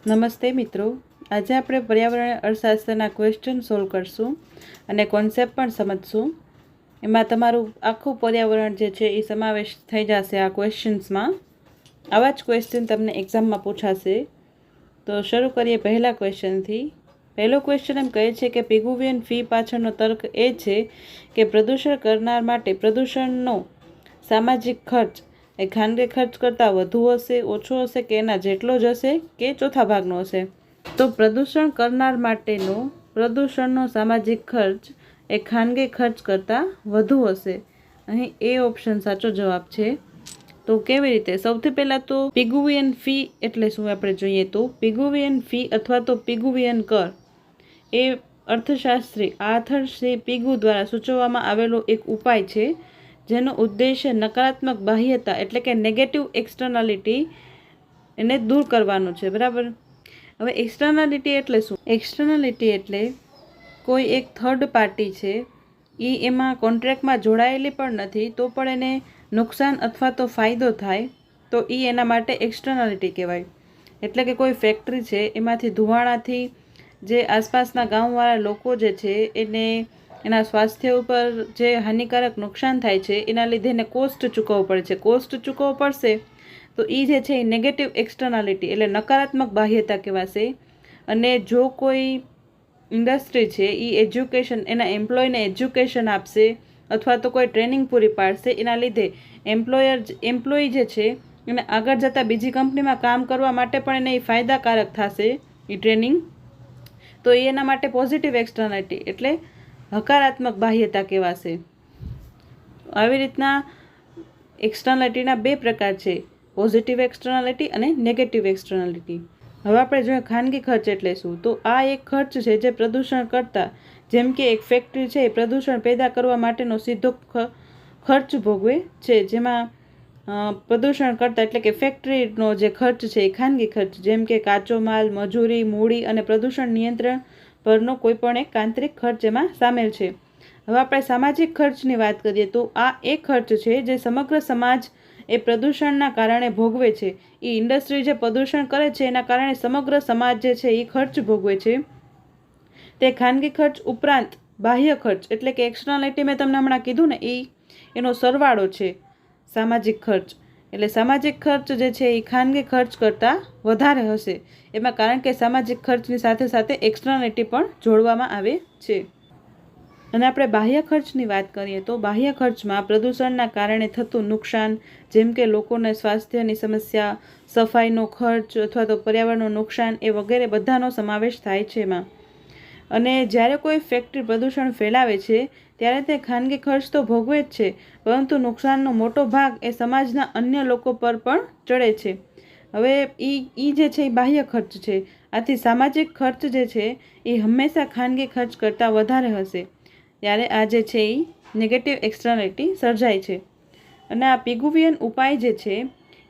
નમસ્તે મિત્રો, આજે આપણે પર્યાવરણ અર્થશાસ્ત્રના ક્વેશ્ચન સોલ્વ કરશું અને કોન્સેપ્ટ પણ સમજશું. એમાં તમારું આખું પર્યાવરણ જે છે એ સમાવેશ થઈ જશે આ ક્વેશ્ચન્સમાં. આવા જ ક્વેશ્ચન તમને એક્ઝામમાં પૂછાશે. તો શરૂ કરીએ પહેલા ક્વેશ્ચનથી. પહેલો ક્વેશ્ચન એમ કહે છે કે પિગુવિયન ફી પાછળનો તર્ક એ છે કે પ્રદૂષણ કરનાર માટે પ્રદૂષણનો સામાજિક ખર્ચ એ ખાનગી ખર્ચ કરતાં વધુ હશે, ઓછો હશે કે એના જેટલો જ હશે કે ચોથા ભાગનો હશે. તો પ્રદૂષણ કરનાર માટેનો પ્રદૂષણનો સામાજિક ખર્ચ એ ખાનગી ખર્ચ કરતાં વધુ હશે. અહીં એ ઓપ્શન સાચો જવાબ છે. તો કેવી રીતે? સૌથી પહેલાં તો પિગુવિયન ફી એટલે શું આપણે જોઈએ તો પિગુવિયન ફી અથવા તો પિગુવિયન કર એ અર્થશાસ્ત્રી આર્થર સી પિગુ દ્વારા સૂચવવામાં આવેલો એક ઉપાય છે જેનો ઉદ્દેશ્ય નકારાત્મક બાહ્યતા એટલે કે નેગેટિવ એક્સટર્નાલિટી એને દૂર કરવાનો છે. બરાબર. હવે એક્સટર્નાલિટી એટલે શું? એક્સટર્નાલિટી એટલે કોઈ એક થર્ડ પાર્ટી છે એ એમાં કોન્ટ્રાક્ટમાં જોડાયેલી પણ નથી તો પણ એને નુકસાન અથવા તો ફાયદો થાય તો એ એના માટે એક્સટર્નાલિટી કહેવાય. એટલે કે કોઈ ફેક્ટરી છે એમાંથી ધુવાણાથી જે આસપાસના ગામવાળા લોકો જે છે એને એના સ્વાસ્થ્ય ઉપર જે હાનિકારક નુકસાન થાય છે એના લીધે એને કોસ્ટ ચૂકવવો પડે છે. કોસ્ટ ચૂકવવો પડશે તો એ જે છે એ નેગેટિવ એક્સટર્નાલિટી એટલે નકારાત્મક બાહ્યતા કહેવાશે. અને જો કોઈ ઇન્ડસ્ટ્રી છે એ એજ્યુકેશન એના એમ્પ્લોયને એજ્યુકેશન આપશે અથવા તો કોઈ ટ્રેનિંગ પૂરી પાડશે એના લીધે એમ્પ્લોય જે છે એને આગળ જતાં બીજી કંપનીમાં કામ કરવા માટે પણ એને ફાયદાકારક થશે એ ટ્રેનિંગ. તો એ એના માટે પોઝિટિવ એક્સટર્નાલિટી એટલે હકારાત્મક બાહ્યતા કહેવાશે. આવી રીતના એક્સટર્નાલિટીના બે પ્રકાર છે, પોઝિટિવ એક્સટર્નાલિટી અને નેગેટિવ એક્સટર્નાલિટી. હવે આપણે જોઈએ ખાનગી ખર્ચ એટલે શું. તો આ એક ખર્ચ છે જે પ્રદૂષણ કરતા, જેમ કે એક ફેક્ટરી છે એ પ્રદૂષણ પેદા કરવા માટેનો સીધો ખર્ચ ભોગવે છે. જેમાં પ્રદૂષણ કરતા એટલે કે ફેક્ટરીનો જે ખર્ચ છે એ ખાનગી ખર્ચ, જેમ કે કાચો માલ, મજૂરી, મૂડી અને પ્રદૂષણ નિયંત્રણ પરનો કોઈ પણ એક આંતરિક ખર્ચ એમાં સામેલ છે. હવે આપણે સામાજિક ખર્ચની વાત કરીએ તો આ એક ખર્ચ છે જે સમગ્ર સમાજ એ પ્રદૂષણના કારણે ભોગવે છે. એ ઇન્ડસ્ટ્રી જે પ્રદૂષણ કરે છે એના કારણે સમગ્ર સમાજ જે છે એ ખર્ચ ભોગવે છે. તે ખાનગી ખર્ચ ઉપરાંત બાહ્ય ખર્ચ એટલે કે એક્સટર્નાલિટી મેં તમને હમણાં કીધું ને એનો સરવાળો છે સામાજિક ખર્ચ. એટલે સામાજિક ખર્ચ જે છે એ ખાનગી ખર્ચ કરતાં વધારે હશે એમાં, કારણ કે સામાજિક ખર્ચની સાથે સાથે એક્સટર્નાલિટી પણ જોડવામાં આવે છે. અને આપણે બાહ્ય ખર્ચની વાત કરીએ તો બાહ્ય ખર્ચમાં પ્રદૂષણના કારણે થતું નુકસાન, જેમ કે લોકોને સ્વાસ્થ્યની સમસ્યા, સફાઈનો ખર્ચ અથવા તો પર્યાવરણનું નુકસાન એ વગેરે બધાનો સમાવેશ થાય છે એમાં. અને જ્યારે કોઈ ફેક્ટરી પ્રદૂષણ ફેલાવે છે ત્યારે તે ખાનગી ખર્ચ તો ભોગવે જ છે, પરંતુ નુકસાનનો મોટો ભાગ એ સમાજના અન્ય લોકો પર પણ ચડે છે. હવે એ જે છે એ બાહ્ય ખર્ચ છે. આથી સામાજિક ખર્ચ જે છે એ હંમેશા ખાનગી ખર્ચ કરતાં વધારે હશે. ત્યારે આ જે છે એ નેગેટિવ એક્સટર્નાલિટી સર્જાય છે. અને આ પિગુવિયન ઉપાય જે છે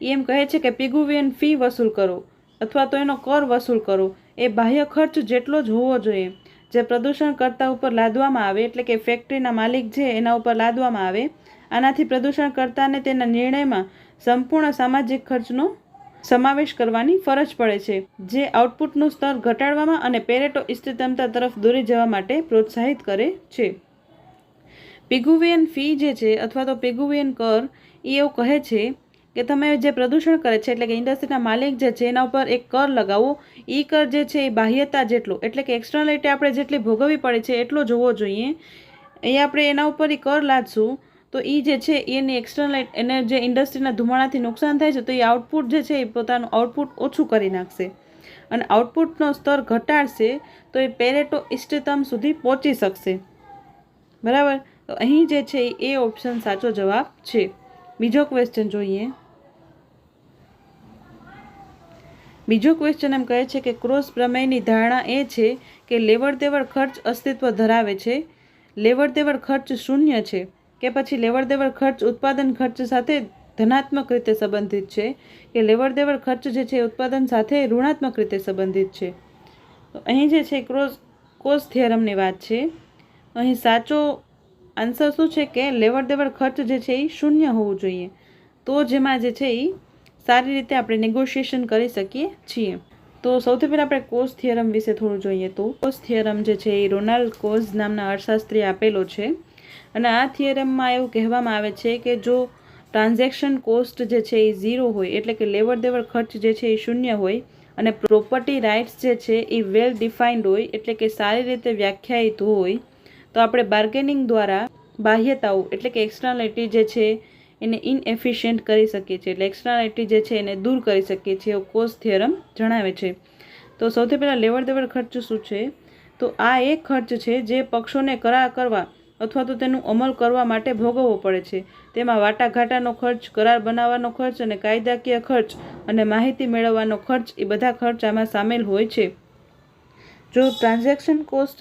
એ એમ કહે છે કે પિગુવિયન ફી વસૂલ કરો અથવા તો એનો કર વસૂલ કરો એ બાહ્ય ખર્ચ જેટલો જ હોવો જોઈએ જે પ્રદૂષણ કરતા ઉપર લાદવામાં આવે, એટલે કે ફેક્ટરીના માલિક છે એના ઉપર લાદવામાં આવે. આનાથી પ્રદૂષણ કરતાને તેના નિર્ણયમાં સંપૂર્ણ સામાજિક ખર્ચનો સમાવેશ કરવાની ફરજ પડે છે, જે આઉટપુટનું સ્તર ઘટાડવામાં અને પેરેટો ઇષ્ટતમતા તરફ દોરી જવા માટે પ્રોત્સાહિત કરે છે. પિગુવિયન ફી જે છે અથવા તો પિગુવિયન કર એ એવું કહે છે કે તમે જે પ્રદૂષણ કરે છે એટલે કે ઇન્ડસ્ટ્રીના માલિક જે છે એના ઉપર એક કર લગાવો. એ કર જે છે એ બાહ્યતા જેટલો એટલે કે એક્સટર્નાલિટી આપણે જેટલી ભોગવવી પડે છે એટલો જ હોવો જોઈએ. એ આપણે એના ઉપર એ કર લાદશું તો એ જે છે એની એક્સટર્નાલિટી એને જે ઇન્ડસ્ટ્રીના ધુમાડાથી નુકસાન થાય છે તો એ આઉટપુટ જે છે એ પોતાનું આઉટપુટ ઓછું કરી નાખશે અને આઉટપુટનો સ્તર ઘટાડશે તો એ પેરેટો ઇષ્ટતમ સુધી પહોંચી શકશે. બરાબર. તો અહીં જે છે એ ઓપ્શન સાચો જવાબ છે. બીજો ક્વેશ્ચન જોઈએ. બીજો ક્વેશ્ચન એમ કહે છે કે ક્રોસ પ્રમેયની ધારણા એ છે કે લેવડ દેવડ ખર્ચ અસ્તિત્વ ધરાવે છે. લેવડ દેવડ ખર્ચ શૂન્ય છે કે પછી લેવડ દેવડ ખર્ચ ઉત્પાદન ખર્ચ સાથે ધનાત્મક રીતે સંબંધિત છે કે લેવડ દેવડ ખર્ચ જે છે ઉત્પાદન સાથે ઋણાત્મક રીતે સંબંધિત છે. તો અહીં જે છે કોસ થિયરમની વાત છે. અહીં સાચો આન્સર શું છે કે લેવડ દેવડ ખર્ચ જે છે એ શૂન્ય હોવું જોઈએ. તો જેમાં જે છે એ સારી રીતે આપણે નેગોશિએશન કરી શકીએ છીએ. તો સૌથી પહેલાં આપણે કોઝ થિયરમ વિશે થોડું જોઈએ. તો કોઝ થિયરમ જે છે એ રોનાલ્ડ કોઝ નામના અર્થશાસ્ત્રીએ આપેલો છે. અને આ થિયરમમાં એવું કહેવામાં આવે છે કે જો ટ્રાન્ઝેક્શન કોસ્ટ જે છે એ 0 હોય, એટલે કે લેવડ દેવડ ખર્ચ જે છે એ શૂન્ય હોય, અને પ્રોપર્ટી રાઇટ્સ જે છે એ વેલ ડિફાઇન્ડ હોય, એટલે કે સારી રીતે વ્યાખ્યાયિત હોય, તો આપણે બાર્ગેનિંગ દ્વારા બાહ્યતાઓ એટલે કે એક્સટર્નાલિટી જે છે એને ઇનએફિશિયન્ટ કરી શકીએ છીએ, એટલે એક્સટર્નાલિટી જે છે એને દૂર કરી શકીએ છીએ એવું કોઝ થિયરમ જણાવે છે. તો સૌથી પહેલાં લેવડ દેવડ ખર્ચ શું છે? તો આ એક ખર્ચ છે જે પક્ષોને કરાર કરવા અથવા તો તેનું અમલ કરવા માટે ભોગવવો પડે છે. તેમાં વાટાઘાટાનો ખર્ચ, કરાર બનાવવાનો ખર્ચ અને કાયદાકીય ખર્ચ અને માહિતી મેળવવાનો ખર્ચ એ બધા ખર્ચ આમાં સામેલ હોય છે. જો ટ્રાન્ઝેક્શન કોસ્ટ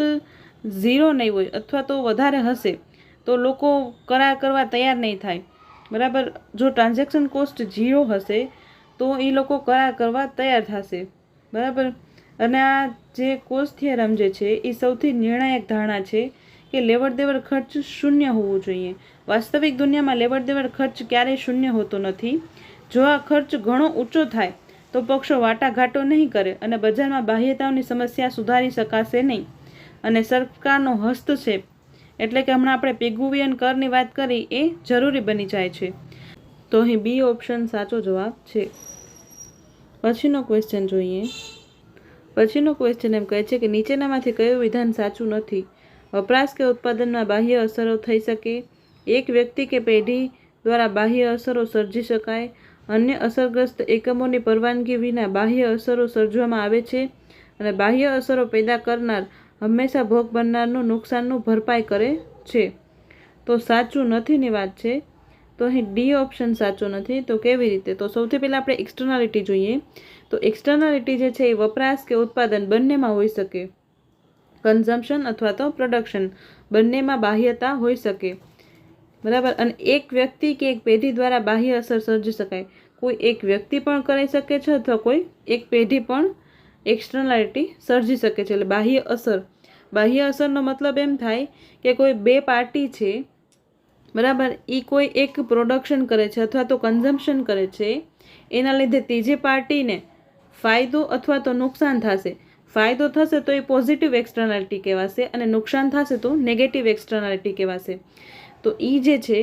0 નહીં હોય અથવા તો વધારે હશે તો લોકો કરાર કરવા તૈયાર નહીં થાય. બરાબર. જો ટ્રાન્ઝેક્શન કોસ્ટ 0 હશે તો એ લોકો કરાર કરવા તૈયાર થશે. બરાબર. અને આ જે કોઝ થિયરમ જે છે એ સૌથી નિર્ણાયક ધારણા છે કે લેવડ દેવડ ખર્ચ શૂન્ય હોવું જોઈએ. વાસ્તવિક દુનિયામાં લેવડ દેવડ ખર્ચ ક્યારેય શૂન્ય હોતો નથી. જો આ ખર્ચ ઘણો ઊંચો થાય તો પક્ષો વાટાઘાટો નહીં કરે અને બજારમાં બાહ્યતાઓની સમસ્યા સુધારી શકાશે નહીં. અને સરકારનો હસ્તક્ષેપ એટલે કે હમણાં આપણે પિગુવિયન કરની વાત કરી એ જરૂરી બની જાય છે. તો અહીં બી ઓપ્શન સાચો જવાબ છે. પછીનો ક્વેશ્ચન જોઈએ. પછીનો ક્વેશ્ચન એમ કહે છે કે નીચેનામાંથી કયું વિધાન સાચું નથી? વપરાશ કે ઉત્પાદનમાં બાહ્ય અસરો થઈ શકે. એક વ્યક્તિ કે પેઢી દ્વારા બાહ્ય અસરો સર્જી શકાય. અન્ય અસરગ્રસ્ત એકમોની પરવાનગી વિના બાહ્ય અસરો સર્જવામાં આવે છે. અને બાહ્ય અસરો પેદા કરનાર હંમેશા ભોગ બનનારનું નુકસાનનું ભરપાઈ કરે છે. તો સાચું નથીની વાત છે. તો અહીં ડી ઓપ્શન સાચો નથી. તો કેવી રીતે? તો સૌથી પહેલાં આપણે એક્સટર્નાલિટી જોઈએ. તો એક્સટર્નાલિટી જે છે એ વપરાશ કે ઉત્પાદન બંનેમાં હોઈ શકે. કન્ઝમ્પશન અથવા તો પ્રોડક્શન બંનેમાં બાહ્યતા હોઈ શકે. બરાબર. અને એક વ્યક્તિ કે એક પેઢી દ્વારા બાહ્ય અસર સર્જી શકાય. કોઈ એક વ્યક્તિ પણ કરી શકે છે અથવા કોઈ એક પેઢી પણ એક્સટર્નાલિટી સર્જી શકે છે. એટલે બાહ્ય અસરનો મતલબ એમ થાય કે કોઈ બે પાર્ટી છે, બરાબર, એ કોઈ એક પ્રોડક્શન કરે છે અથવા તો કન્ઝમ્પશન કરે છે, એના લીધે ત્રીજી પાર્ટીને ફાયદો અથવા તો નુકસાન થશે. ફાયદો થશે તો એ પોઝિટિવ એક્સટર્નાલિટી કહેવાશે અને નુકસાન થશે તો નેગેટિવ એક્સટર્નાલિટી કહેવાશે. તો એ જે છે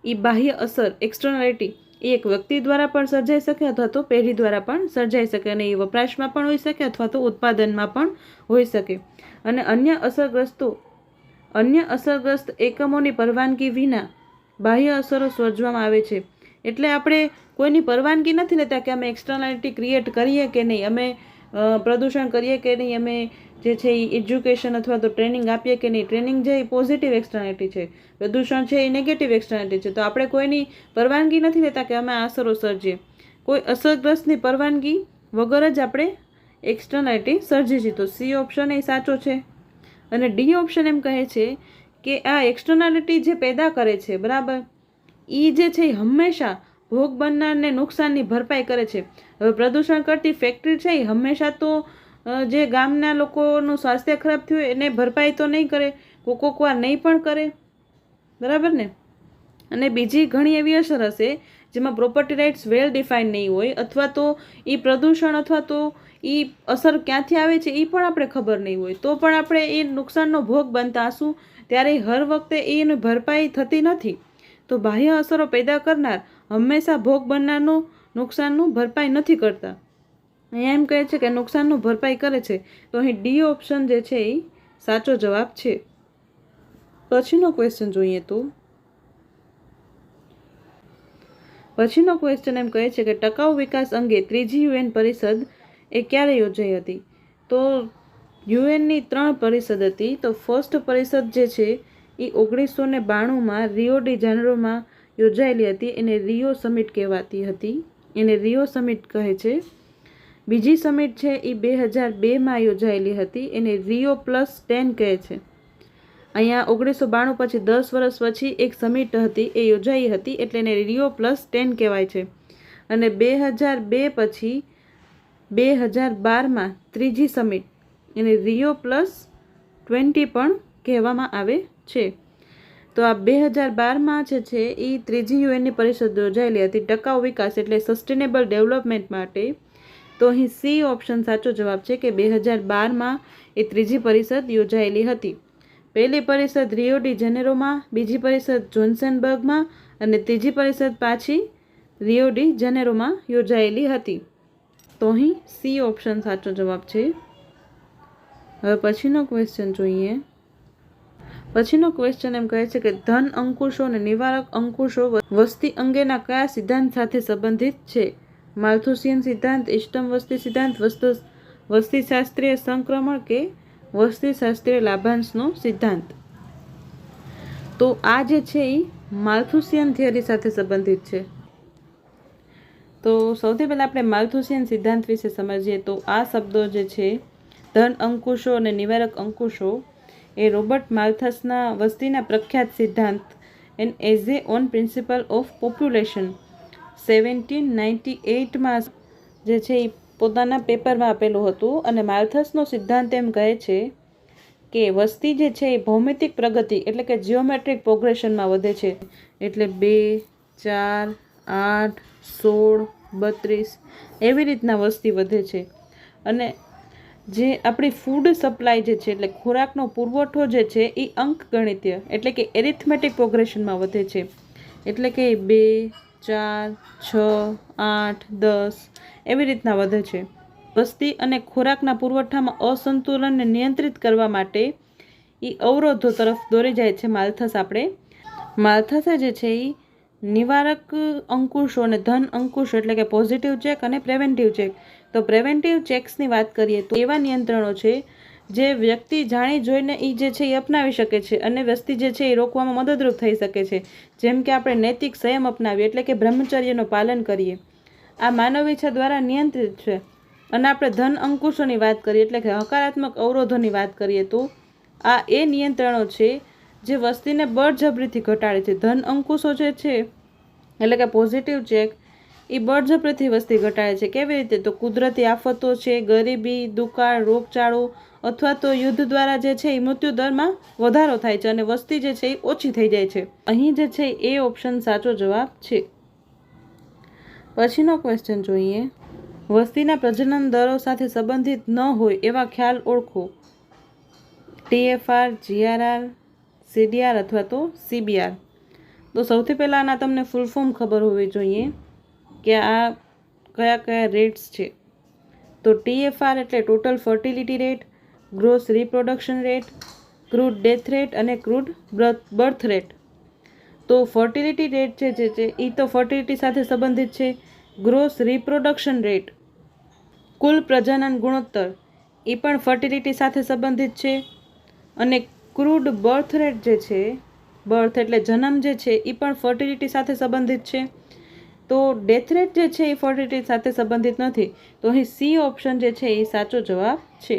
એ બાહ્ય અસર એક્સટર્નાલિટી એ એક વ્યક્તિ દ્વારા પણ સર્જાઈ શકે અથવા તો પેઢી દ્વારા પણ સર્જાઈ શકે. અને એ વપરાશમાં પણ હોઈ શકે અથવા તો ઉત્પાદનમાં પણ હોઈ શકે. અને અન્ય અસરગ્રસ્ત એકમોની પરવાનગી વિના બાહ્ય અસરો સર્જવામાં આવે છે. એટલે આપણે કોઈની પરવાનગી નથી લેતા કે અમે એક્સટર્નાલિટી ક્રિએટ કરીએ કે નહીં, અમે પ્રદૂષણ કરીએ કે નહીં, અમે જે છે એ એજ્યુકેશન અથવા તો ટ્રેનિંગ આપીએ કે નહીં. ટ્રેનિંગ જે એ પોઝિટિવ એક્સટર્નાલિટી છે, પ્રદૂષણ છે એ નેગેટિવ એક્સટર્નાલિટી છે. તો આપણે કોઈની પરવાનગી નથી લેતા કે અમે આ અસરો સર્જીએ. કોઈ અસરગ્રસ્તની પરવાનગી વગર જ આપણે એક્સટર્નાલિટી સર્જી છીએ. તો સી ઓપ્શન એ સાચો છે. અને ડી ઓપ્શન એમ કહે છે કે આ એક્સટર્નાલિટી જે પેદા કરે છે, બરાબર, એ જે છે એ હંમેશા ભોગ બનનારને નુકસાનની ભરપાઈ કરે છે. હવે પ્રદૂષણ કરતી ફેક્ટરી છે એ હંમેશા તો જે ગામના લોકોનું સ્વાસ્થ્ય ખરાબ થયું એને ભરપાઈ તો નહીં કરે, કોક વાર નહીં પણ કરે. બરાબર ને. અને બીજી ઘણી એવી અસર હશે જેમાં પ્રોપર્ટી રાઇટ્સ વેલ ડિફાઇન નહીં હોય, અથવા તો એ પ્રદૂષણ અથવા તો એ અસર ક્યાંથી આવે છે એ પણ આપણે ખબર નહીં હોય, તો પણ આપણે એ નુકસાનનો ભોગ બનતા હશું. ત્યારે હર વખતે એની ભરપાઈ થતી નથી. તો બાહ્ય અસરો પેદા કરનાર હંમેશા ભોગ બનનારનું નુકસાનનું ભરપાઈ નથી કરતા. અહીંયા એમ કહે છે કે નુકસાનનું ભરપાઈ કરે છે. તો અહીં ડી ઓપ્શન જે છે એ સાચો જવાબ છે. પછીનો ક્વેશ્ચન જોઈએ. તો પછીનો ક્વેશ્ચન એમ કહે છે કે ટકાઉ વિકાસ અંગે ત્રીજી યુએન પરિષદ એ ક્યારે યોજાઈ હતી? તો યુએનની 3 પરિષદ હતી. તો ફર્સ્ટ પરિષદ જે છે એ 1992માં રિયો ડી જાનેરોમાં યોજાયેલી હતી. એને રિયો સમિટ કહેવાતી હતી, એને રિયો સમિટ કહે છે. બીજી સમિટ છે એ 2002માં યોજાયેલી હતી, એને રિયો +10 કહે છે. અહીંયા 1992 પછી 10 વર્ષ પછી એક સમિટ હતી એ યોજાઈ હતી, એટલે એને રિયો +10 કહેવાય છે. અને 2002 પછી 2012માં ત્રીજી સમિટ એને રિયો +20 પણ કહેવામાં આવે છે. તો આ 2012માં જે છે એ ત્રીજી યુએનની પરિષદ યોજાયેલી હતી ટકાઉ વિકાસ એટલે સસ્ટેનેબલ ડેવલપમેન્ટ માટે. તો અહીં સી ઓપ્શન સાચો જવાબ છે કે 2012માં એ ત્રીજી પરિષદ યોજાયેલી હતી. પહેલી પરિષદ રિયો ડી જેનેરોમાં, બીજી પરિષદ જોન્સનબર્ગમાં અને ત્રીજી પરિષદ પાછી રિયો ડી જેનેરોમાં યોજાયેલી હતી. તો અહીં સી ઓપ્શન સાચો જવાબ છે. હવે પછીનો ક્વેશ્ચન જોઈએ. પછીનો ક્વેશ્ચન એમ કહે છે કે ધન અંકુશો અને નિવારક અંકુશો વસ્તી અંગેના કયા સિદ્ધાંત સાથે સંબંધિત છે? માલ્થુસિયન સિદ્ધાંત, ઇષ્ટમ વસ્તી સિદ્ધાંત, વસ્તીશાસ્ત્રીય સંક્રમણ કે વસ્તીશાસ્ત્રીય લાભાંશનો સિદ્ધાંત? તો આ જે છે એ માલ્થુસિયન થિયરી સાથે સંબંધિત છે. તો સૌથી પહેલાં આપણે માલ્થુસિયન સિદ્ધાંત વિશે સમજીએ. તો આ શબ્દો જે છે ધન અંકુશો અને નિવારક અંકુશો એ રોબર્ટ માલ્થસના વસ્તીના પ્રખ્યાત સિદ્ધાંત an essay on principle of population 1798માં જે છે એ પોતાના પેપરમાં આપેલું હતું. અને માલ્થસનો સિદ્ધાંત એમ કહે છે કે વસ્તી જે છે એ ભૌમિતિક પ્રગતિ એટલે કે જિયોમેટ્રિક પ્રોગ્રેશનમાં વધે છે. એટલે 2, 4, 8, 16, 32 એવી રીતના વસ્તી વધે છે. અને જે આપણી ફૂડ સપ્લાય જે છે એટલે ખોરાકનો પુરવઠો જે છે એ અંકગણિતીય એટલે કે એરિથમેટિક પ્રોગ્રેશનમાં વધે છે. એટલે કે 2, 4, 6, 8, 10 એવી રીતના વધે છે. વસ્તી અને ખોરાકના પુરવઠામાં અસંતુલનને નિયંત્રિત કરવા માટે એ અવરોધો તરફ દોરી જાય છે માલ્થસે જે છે એ નિવારક અંકુશો અને ધન અંકુશો એટલે કે પોઝિટિવ ચેક અને પ્રિવેન્ટિવ ચેક. તો પ્રિવેન્ટિવ ચેક્સની વાત કરીએ તો એવા નિયંત્રણો છે જે વ્યક્તિ જાણી જોઈને એ જે છે એ અપનાવી શકે છે અને વસ્તી જે છે એ રોકવામાં મદદરૂપ થઈ શકે છે. જેમ કે આપણે નૈતિક સંયમ અપનાવીએ એટલે કે બ્રહ્મચર્યનું પાલન કરીએ. આ માનવ ઈચ્છા દ્વારા નિયંત્રિત છે. અને આપણે ધન અંકુશોની વાત કરીએ એટલે કે હકારાત્મક અવરોધોની વાત કરીએ તો આ એ નિયંત્રણો છે જે વસ્તીને બળજબરીથી ઘટાડે છે. ધન અંકુશો જે છે એટલે કે પોઝિટિવ ચેક એ બળજબરીથી વસ્તી ઘટાડે છે. કેવી રીતે? તો કુદરતી આફતો છે, ગરીબી, દુકાળ, રોગચાળો અથવા તો યુદ્ધ દ્વારા જે છે એ મૃત્યુદરમાં વધારો થાય છે અને વસ્તી જે છે એ ઓછી થઈ જાય છે. અહીં જે છે એ ઓપ્શન સાચો જવાબ છે. પછીનો ક્વેશ્ચન જોઈએ. વસ્તીના પ્રજનન દરો સાથે સંબંધિત ન હોય એવા ખ્યાલ ઓળખો. TFR, GRR, CDR અથવા તો CBR. તો સૌથી પહેલાં આના તમને ફૂલ ફોર્મ ખબર હોવી જોઈએ કે આ કયા કયા રેટ્સ છે. તો TFR એટલે total fertility rate, gross reproduction rate, crude death rate અને ક્રૂડ બર્થ રેટ. તો ફર્ટિલિટી રેટ જે છે એ તો ફર્ટિલિટી સાથે સંબંધિત છે. ગ્રોસ રિપ્રોડક્શન રેટ કુલ પ્રજનન ગુણોત્તર એ પણ ફર્ટિલિટી સાથે સંબંધિત છે. અને ક્રૂડ બર્થ રેટ જે છે, બર્થ એટલે જન્મ જે છે એ પણ ફર્ટિલિટી સાથે સંબંધિત છે. તો ડેથ રેટ જે છે એ ફર્ટિલિટી સાથે સંબંધિત નથી. તો અહીં સી ઓપ્શન જે છે એ સાચો જવાબ છે.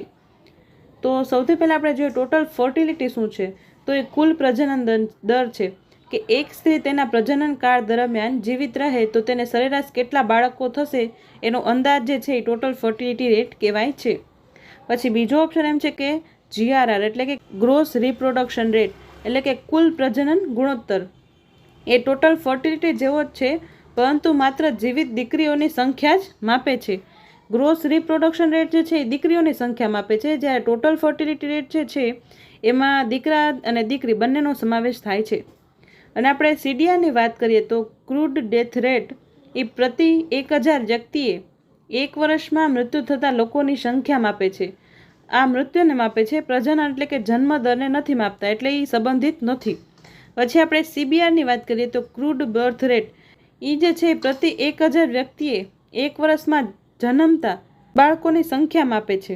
તો સૌથી પહેલાં આપણે જોઈએ ટોટલ ફર્ટિલિટી શું છે. તો એ કુલ પ્રજનન દર છે કે એક સ્ત્રી તેના પ્રજનન કાળ દરમિયાન જીવિત રહે તો તેને સરેરાશ કેટલા બાળકો થશે એનો અંદાજ જે છે એ ટોટલ ફર્ટિલિટી રેટ કહેવાય છે. પછી બીજો ઓપ્શન એમ છે કે GRR એટલે કે ગ્રોસ રિપ્રોડક્શન રેટ એટલે કે કુલ પ્રજનન ગુણોત્તર એ ટોટલ ફર્ટિલિટી જેવો જ છે પરંતુ માત્ર જીવિત દીકરીઓની સંખ્યા જ માપે છે. ગ્રોસ રિપ્રોડક્શન રેટ જે છે એ દીકરીઓની સંખ્યા માપે છે, જ્યારે ટોટલ ફર્ટિલિટી રેટ જે છે એમાં દીકરા અને દીકરી બંનેનો સમાવેશ થાય છે. અને આપણે CDRની વાત કરીએ તો ક્રૂડ ડેથ રેટ એ પ્રતિ 1000 વ્યક્તિએ 1 વર્ષમાં મૃત્યુ થતા લોકોની સંખ્યા માપે છે. આ મૃત્યુને માપે છે, પ્રજનન એટલે કે જન્મ દરને નથી માપતા, એટલે એ સંબંધિત નથી. પછી આપણે CBRની વાત કરીએ તો ક્રૂડ બર્થ રેટ એ જે છે પ્રતિ 1000 વ્યક્તિએ 1 વર્ષમાં જન્મતા બાળકોની સંખ્યા માપે છે.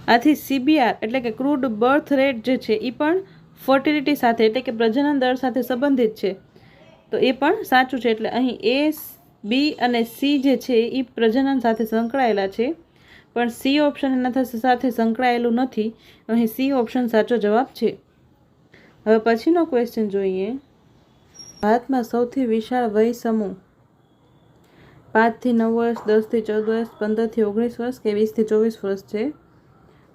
આથી CBR એટલે કે ક્રૂડ બર્થ રેટ જે છે એ પણ ફર્ટિલિટી સાથે એટલે કે પ્રજનન દર સાથે સંબંધિત છે. તો એ પણ સાચું છે. એટલે અહીં A, B અને C જે છે એ પ્રજનન સાથે સંકળાયેલા છે, પણ સી ઓપ્શન એના સાથે સંકળાયેલું નથી. અહીં સી ઓપ્શન સાચો જવાબ છે. હવે પછીનો ક્વેશ્ચન જોઈએ. ભારતમાં સૌથી વિશાળ વય સમૂહ 5 થી 9 વર્ષ, 10 થી 14 વર્ષ, 15 થી 19 વર્ષ કે 20 થી 24 વર્ષ છે.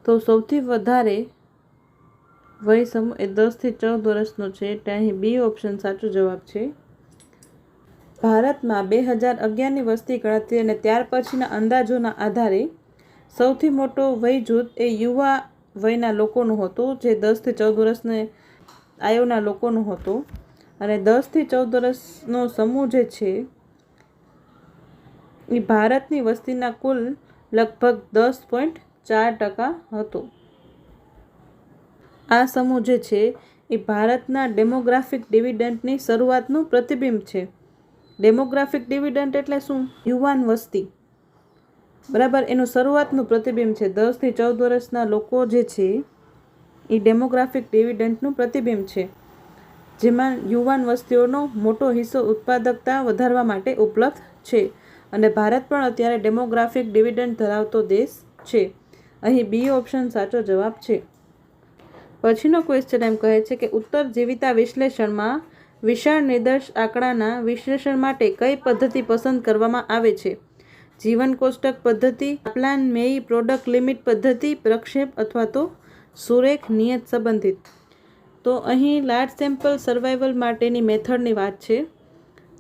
તો સૌથી વધારે વય સમૂહ એ 10 થી 14 વર્ષનો છે. એટલે અહીં બી ઓપ્શન સાચો જવાબ છે. ભારતમાં 2011ની વસ્તી ગણતરી અને ત્યાર પછીના અંદાજોના આધારે સૌથી મોટો વય જૂથ એ યુવા વયના લોકોનું હતું, જે 10 થી 14 વર્ષની આયુના લોકોનું હતું. અને 10 થી 14 વર્ષનો સમૂહ જે છે એ ભારતની વસ્તીના કુલ લગભગ 10.4% હતો. આ સમૂહ જે છે એ ભારતના ડેમોગ્રાફિક ડિવિડન્ડની શરૂઆતનું પ્રતિબિંબ છે. ડેમોગ્રાફિક ડિવિડન્ડ એટલે શું? યુવાન વસ્તી, બરાબર, એનું શરૂઆતનું પ્રતિબિંબ છે. 10 થી 14 વર્ષના લોકો જે છે એ ડેમોગ્રાફિક ડિવિડન્ડનું પ્રતિબિંબ છે, જેમાં યુવાન વસ્તીઓનો મોટો હિસ્સો ઉત્પાદકતા વધારવા માટે ઉપલબ્ધ છે. અને ભારત પણ અત્યારે ડેમોગ્રાફિક ડિવિડન્ડ ધરાવતો દેશ છે. અહીં બી ઓપ્શન સાચો જવાબ છે. પછીનો ક્વેશ્ચન એમ કહે છે કે ઉત્તરજીવિતા વિશ્લેષણમાં વિશાળ નિર્દેશ આંકડાના વિશ્લેષણ માટે કઈ પદ્ધતિ પસંદ કરવામાં આવે છે? જીવન કોષ્ટક પદ્ધતિ, કાપલાન-મેઈ પ્રોડક્ટ લિમિટ પદ્ધતિ, પ્રક્ષેપ અથવા તો સુરેખ નિયત સંબંધિત. તો અહીં લાર્જ સેમ્પલ સર્વાઈવલ માટેની મેથડની વાત છે.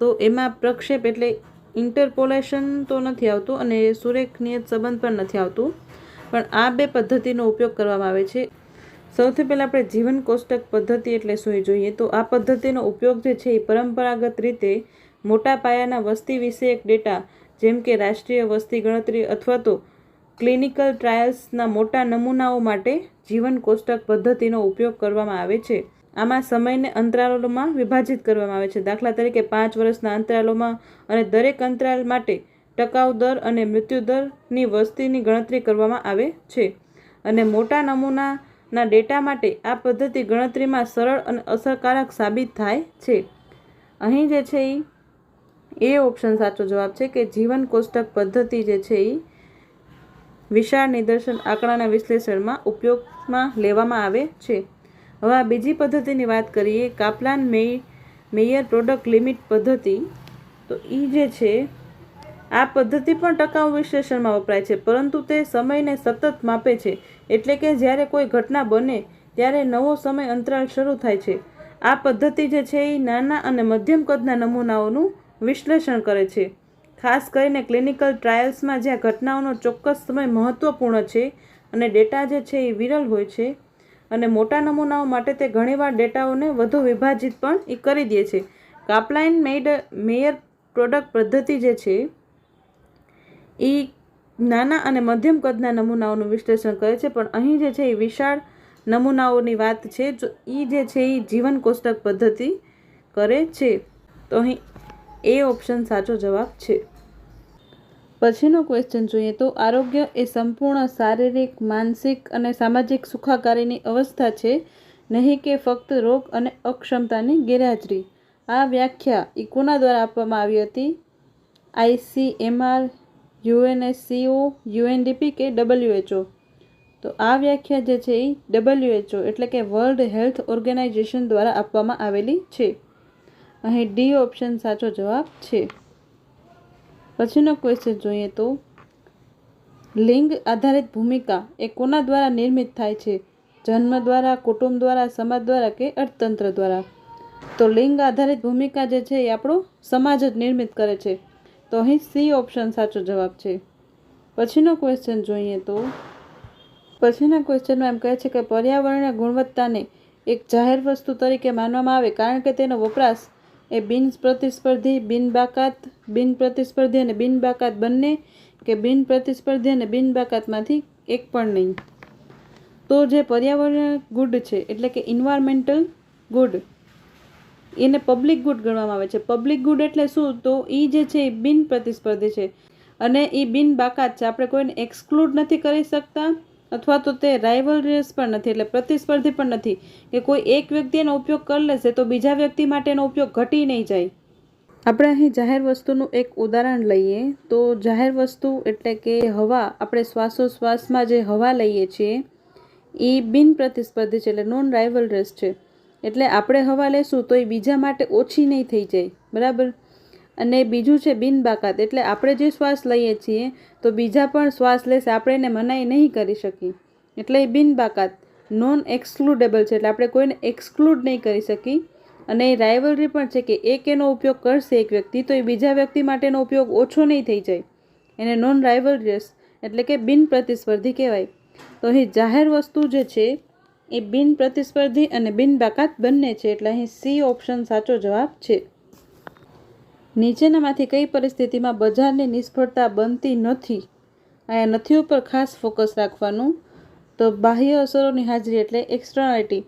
તો એમાં પ્રક્ષેપ એટલે ઇન્ટરપોલેશન તો નથી આવતું અને સુરેખ નિયત સંબંધ પણ નથી આવતું, પણ આ બે પદ્ધતિનો ઉપયોગ કરવામાં આવે છે. સૌથી પહેલાં આપણે જીવન કોષ્ટક પદ્ધતિ એટલે શું જોઈએ. તો આ પદ્ધતિનો ઉપયોગ જે છે એ પરંપરાગત રીતે મોટા પાયાના વસ્તી વિષયક ડેટા, જેમ કે રાષ્ટ્રીય વસ્તી ગણતરી અથવા તો ક્લિનિકલ ટ્રાયલ્સના મોટા નમૂનાઓ માટે જીવન કોષ્ટક પદ્ધતિનો ઉપયોગ કરવામાં આવે છે. આમાં સમયને અંતરાલોમાં વિભાજિત કરવામાં આવે છે. દાખલા તરીકે 5 વર્ષના અંતરાલોમાં, અને દરેક અંતરાલ માટે ટકાઉ દર અને મૃત્યુ દરની વસ્તીની ગણતરી કરવામાં આવે છે. અને મોટા નમૂનાના ડેટા માટે આ પદ્ધતિ ગણતરીમાં સરળ અને અસરકારક સાબિત થાય છે. અહીં જે છે એ ઓપ્શન સાચો જવાબ છે કે જીવન કોષ્ટક પદ્ધતિ જે છે એ વિશાળ નિદર્શન આંકડાના વિશ્લેષણમાં ઉપયોગમાં લેવામાં આવે છે. હવે આ બીજી પદ્ધતિની વાત કરીએ, કાપલાન-મેયર પ્રોડક્ટ લિમિટ પદ્ધતિ. તો એ જે છે આ પદ્ધતિ પણ ટકાઉ વિશ્લેષણમાં વપરાય છે, પરંતુ તે સમયને સતત માપે છે. એટલે કે જ્યારે કોઈ ઘટના બને ત્યારે નવો સમય અંતરાલ શરૂ થાય છે. આ પદ્ધતિ જે છે એ નાના અને મધ્યમ કદના નમૂનાઓનું વિશ્લેષણ કરે છે, ખાસ કરીને ક્લિનિકલ ટ્રાયલ્સમાં જ્યાં ઘટનાઓનો ચોક્કસ સમય મહત્વપૂર્ણ છે અને ડેટા જે છે એ વિરલ હોય છે. અને મોટા નમૂનાઓ માટે તે ઘણીવાર ડેટાઓને વધુ વિભાજિત પણ કરી દે છે. કાપલાન-મેયર પ્રોડક્ટ પદ્ધતિ જે છે એ નાના અને મધ્યમ કદના નમૂનાઓનું વિશ્લેષણ કરે છે, પણ અહીં જે છે એ વિશાળ નમૂનાઓની વાત છે, એ જે છે એ જીવન કોષ્ટક પદ્ધતિ કરે છે. તો અહીં એ ઓપ્શન સાચો જવાબ છે. પછીનો ક્વેશ્ચન જોઈએ તો આરોગ્ય એ સંપૂર્ણ શારીરિક, માનસિક અને સામાજિક સુખાકારીની અવસ્થા છે, નહીં કે ફક્ત રોગ અને અક્ષમતાની ગેરહાજરી. આ વ્યાખ્યા એ કોના દ્વારા આપવામાં આવી હતી? ICMR, UNESCO, UNDP કે WHO? તો આ વ્યાખ્યા જે છે એ WHO એટલે કે વર્લ્ડ હેલ્થ ઓર્ગેનાઇઝેશન દ્વારા આપવામાં આવેલી છે. અહીં ડી ઓપ્શન સાચો જવાબ છે. પછીનો ક્વેશ્ચન જોઈએ તો લિંગ આધારિત ભૂમિકા એ કોના દ્વારા નિર્મિત થાય છે? જન્મ દ્વારા, કુટુંબ દ્વારા, સમાજ દ્વારા કે અર્થતંત્ર દ્વારા? તો લિંગ આધારિત ભૂમિકા જે છે એ આપણો સમાજ જ નિર્મિત કરે છે. તો અહીં સી ઓપ્શન સાચો જવાબ છે. પછીનો ક્વેશ્ચન જોઈએ તો પછીના ક્વેશ્ચનમાં એમ કહે છે કે પર્યાવરણીય ગુણવત્તાને એક જાહેર વસ્તુ તરીકે માનવામાં આવે કારણ કે તેનો વપરાશ એ બિનપ્રતિસ્પર્ધી, બિનપ્રતિસ્પર્ધી અને બિનબાકાત બંને, કે બિનપ્રતિસ્પર્ધી અને બિનબાકાતમાંથી એક પણ નહીં. તો જે પર્યાવરણીય ગુડ છે એટલે કે ઇન્વાયરમેન્ટલ ગુડ, એને પબ્લિક ગુડ ગણવામાં આવે છે. પબ્લિક ગુડ એટલે શું? તો એ જે છે એ બિનપ્રતિસ્પર્ધી છે અને એ બિનબાકાત છે. આપણે કોઈને એક્સક્લુડ નથી કરી શકતા અથવા તો તે રાઇવલરિયસ પણ નથી, એટલે પ્રતિસ્પર્ધી પણ નથી કે કોઈ એક વ્યક્તિ એનો ઉપયોગ કરી લેશે તો બીજા વ્યક્તિ માટે એનો ઉપયોગ ઘટી નહીં જાય. આપણે અહીં જાહેર વસ્તુનું એક ઉદાહરણ લઈએ તો જાહેર વસ્તુ એટલે કે હવા, આપણે શ્વાસોશ્વાસમાં જે હવા લઈએ છીએ એ બિનપ્રતિસ્પર્ધી છે, એટલે નોન રાઇવલરિયસ છે. એટલે આપણે હવા લેશું તો એ બીજા માટે ઓછી નહીં થઈ જાય, બરાબર. અને બીજું છે બિનબાકાત, એટલે આપણે જે શ્વાસ લઈએ છીએ તો બીજા પણ શ્વાસ લેશે, આપણે એને મનાઈ નહીં કરી શકીએ, એટલે એ બિનબાકાત, નોન એક્સક્લુડેબલ છે, એટલે આપણે કોઈને એક્સક્લુડ નહીં કરી શકીએ. અને રાઇવલરી પણ છે કે એક એનો ઉપયોગ કરશે એક વ્યક્તિ તો એ બીજા વ્યક્તિ માટેનો ઉપયોગ ઓછો નહીં થઈ જાય, એને નોન રાઇવલરિયસ એટલે કે બિન પ્રતિસ્પર્ધી કહેવાય. તો અહીં જાહેર વસ્તુ જે છે એ બિન પ્રતિસ્પર્ધી અને બિન બાકાત બંને છે, એટલે અહીં સી ઓપ્શન સાચો જવાબ છે. નીચેનામાંથી કઈ પરિસ્થિતિમાં બજારની નિષ્ફળતા બનતી નથી? અહીંયા નથી ઉપર ખાસ ફોકસ રાખવાનું. તો બાહ્ય અસરોની હાજરી એટલે એક્સટર્નાલિટી.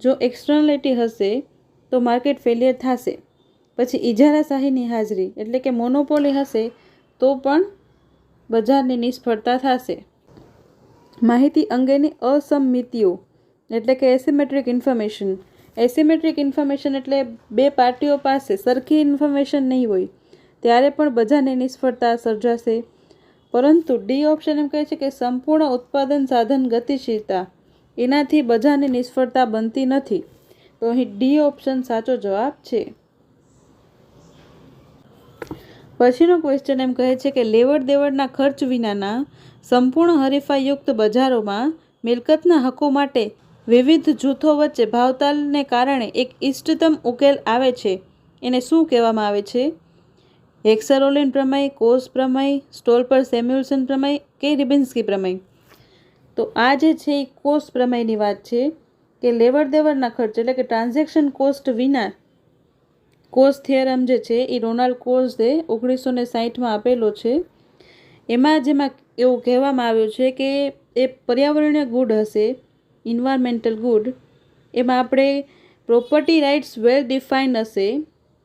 જો એક્સટર્નાલિટી હશે તો માર્કેટ ફેલિયર થશે. પછી ઇજારાશાહીની હાજરી એટલે કે મોનોપોલી હશે તો પણ બજારની નિષ્ફળતા થશે. માહિતી અંગેની અસમમિતિઓ એટલે કે એસિમેટ્રિક ઇન્ફોર્મેશન. એસિમેટ્રિક ઇન્ફોર્મેશન એટલે બે પાર્ટીઓ પાસે સરખી ઇન્ફોર્મેશન નહીં હોય ત્યારે પણ બજારની નિષ્ફળતા સર્જાશે. પરંતુ ડી ઓપ્શન એમ કહે છે કે સંપૂર્ણ ઉત્પાદન સાધન ગતિશીલતા, એનાથી બજારની નિષ્ફળતા બનતી નથી. તો અહીં ડી ઓપ્શન સાચો જવાબ છે. પછીનો ક્વેશ્ચન એમ કહે છે કે લેવડ દેવડના ખર્ચ વિનાના સંપૂર્ણ હરીફાઈયુક્ત બજારોમાં મિલકતના હકો માટે વિવિધ જૂથો વચ્ચે ભાવતાલને કારણે એક ઇષ્ટતમ ઉકેલ આવે છે, એને શું કહેવામાં આવે છે? હેક્સર-ઓલિન પ્રમેય, કોસ પ્રમેય, સ્ટોલ્પર-સેમ્યુએલ્સન પ્રમેય કે રિબિન્સ્કી પ્રમેય? તો આ જે છે એ કોસ પ્રમેયની વાત છે કે લેવડ દેવડના ખર્ચ એટલે કે ટ્રાન્ઝેક્શન કોસ્ટ વિના. કોસ થિયરમ જે છે એ રોનાલ્ડ કોઝે 1960માં આપેલો છે. જેમાં એવું કહેવામાં આવ્યું છે કે એ પર્યાવરણીય ગુડ હશે, ઇન્વાયરમેન્ટલ ગુડ, એમાં આપણે પ્રોપર્ટી રાઇટ્સ વેલ ડિફાઇન્ડ હશે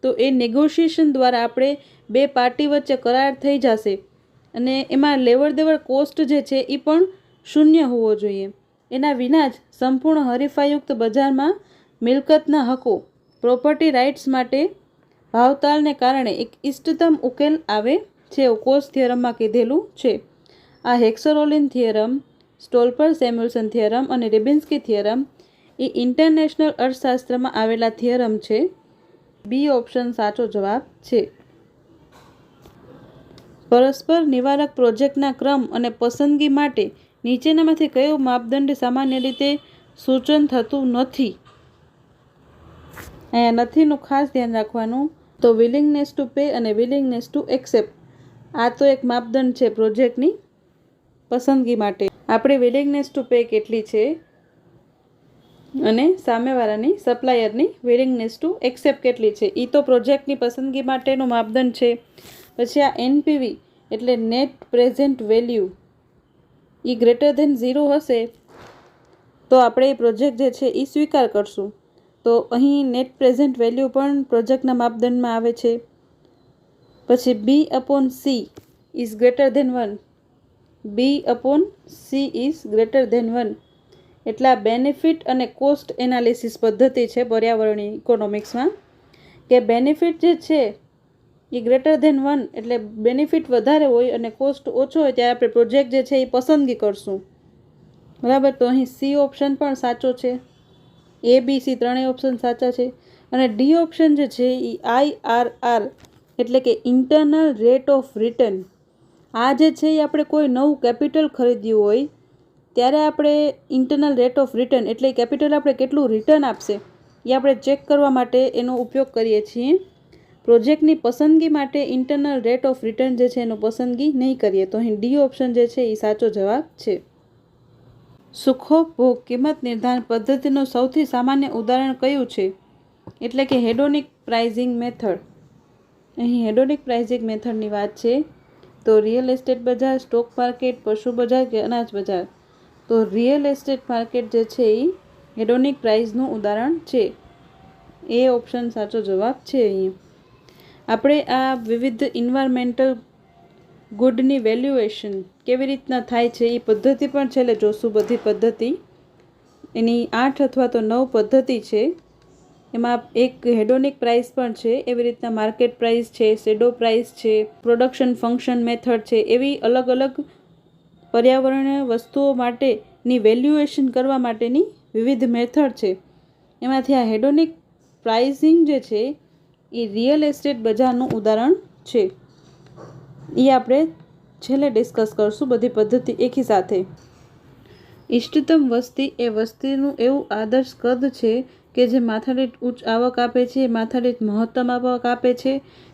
તો એ નેગોશિએશન દ્વારા આપણે બે પાર્ટી વચ્ચે કરાર થઈ જશે અને એમાં લેવડ દેવડ કોસ્ટ જે છે એ પણ શૂન્ય હોવો જોઈએ. એના વિના જ સંપૂર્ણ હરીફાઈયુક્ત બજારમાં મિલકતના હકો પ્રોપર્ટી રાઇટ્સ માટે ભાવતાલને કારણે એક ઇષ્ટતમ ઉકેલ આવે છે એવું કોસ થિયરમમાં કીધેલું છે. આ હેક્સર-ઓલિન થિયરમ, સ્ટોલ્પર-સેમ્યુએલ્સન થિયરમ અને રિબિન્સ્કી થિયરમ એ ઇન્ટરનેશનલ અર્થશાસ્ત્રમાં આવેલા થિયરમ છે. બી ઓપ્શન સાચો જવાબ છે. પરસ્પર નિવારક પ્રોજેક્ટના ક્રમ અને પસંદગી માટે નીચેનામાંથી કયો માપદંડ સામાન્ય રીતે સૂચન થતું નથી? અહીંયા નથીનું ખાસ ધ્યાન રાખવાનું. તો વિલિંગનેસ ટુ પે અને વિલિંગનેસ ટુ એક્સેપ્ટ આ તો એક માપદંડ છે પ્રોજેક્ટની પસંદગી માટે. આપણી વિલિંગનેસ ટુ પે કેટલી છે અને સામેવાળાની સપ્લાયરની વિલિંગનેસ ટુ એક્સેપ્ટ કેટલી છે એ તો પ્રોજેક્ટની પસંદગી માટેનો માપદંડ છે. પછી આ એનપીવી એટલે નેટ પ્રેઝન્ટ વેલ્યુ એ ગ્રેટર ધેન 0 હશે તો આપણે એ પ્રોજેક્ટ જે છે એ સ્વીકાર કરશું. તો અહીં નેટ પ્રેઝન્ટ વેલ્યુ પણ પ્રોજેક્ટના માપદંડમાં આવે છે. પછી B upon C is greater than 1. B upon C is greater than 1 એટલે આ બેનિફિટ અને કોસ્ટ એનાલિસિસ પદ્ધતિ છે પર્યાવરણીય ઇકોનોમિક્સમાં કે બેનિફિટ જે છે એ ગ્રેટર ધેન 1 એટલે બેનિફિટ વધારે હોય અને કોસ્ટ ઓછો હોય ત્યારે આપણે પ્રોજેક્ટ જે છે એ પસંદગી કરશું. બરાબર. તો અહીં સી ઓપ્શન પણ સાચો છે. એ બી સી ત્રણેય ઓપ્શન સાચા છે. અને ડી ઓપ્શન જે છે એ IRR એટલે કે ઇન્ટરનલ રેટ ઓફ રિટર્ન. આ જે છે એ આપણે કોઈ નવું કેપિટલ ખરીદ્યું હોય ત્યારે આપણે ઇન્ટરનલ રેટ ઓફ રિટર્ન એટલે કેપિટલ આપણે કેટલું રિટર્ન આપશે એ આપણે ચેક કરવા માટે એનો ઉપયોગ કરીએ છીએ. પ્રોજેક્ટની પસંદગી માટે ઇન્ટરનલ રેટ ઓફ રિટર્ન જે છે એનો પસંદગી નહીં કરીએ. તો અહીં ડી ઓપ્શન જે છે એ સાચો જવાબ છે. સુખોપભોગ કિંમત નિર્ધારણ પદ્ધતિનું સૌથી સામાન્ય ઉદાહરણ કયું છે? એટલે કે હેડોનિક પ્રાઇઝિંગ મેથડ. અહીં હેડોનિક પ્રાઇઝિંગ મેથડની વાત છે. તો રિયલ એસ્ટેટ બજાર, સ્ટોક માર્કેટ, પશુ બજાર કે અનાજ બજાર? તો રિયલ એસ્ટેટ માર્કેટ જે છે એ હેડોનિક પ્રાઇઝનું ઉદાહરણ છે. એ ઓપ્શન સાચો જવાબ છે. અહીં આપણે આ વિવિધ ઇન્વાયરમેન્ટલ ગુડની વેલ્યુએશન કેવી રીતના થાય છે એ પદ્ધતિ પણ છેલ્લે જોશું. બધી પદ્ધતિ એની 8 અથવા તો 9 પદ્ધતિ છે. એમાં એક હેડોનિક પ્રાઇસ પણ છે. એવી રીતના માર્કેટ પ્રાઇસ છે, શેડો પ્રાઇસ છે, પ્રોડક્શન ફંક્શન મેથડ છે. એવી અલગ અલગ પર્યાવરણીય વસ્તુઓ માટેની વેલ્યુએશન કરવા માટેની વિવિધ મેથડ છે. એમાંથી આ હેડોનિક પ્રાઇસિંગ જે છે એ રિયલ એસ્ટેટ બજારનું ઉદાહરણ છે. એ આપણે છેલ્લે ડિસ્કસ કરશું બધી પદ્ધતિ એકી સાથે. ઇષ્ટતમ વસ્તી એ વસ્તીનું એવું આદર્શ કદ છે કે જે માથાદીઠ ઉચ્ચ આવક આપે છે, માથાદીઠ મહત્તમ આવક આપે છે,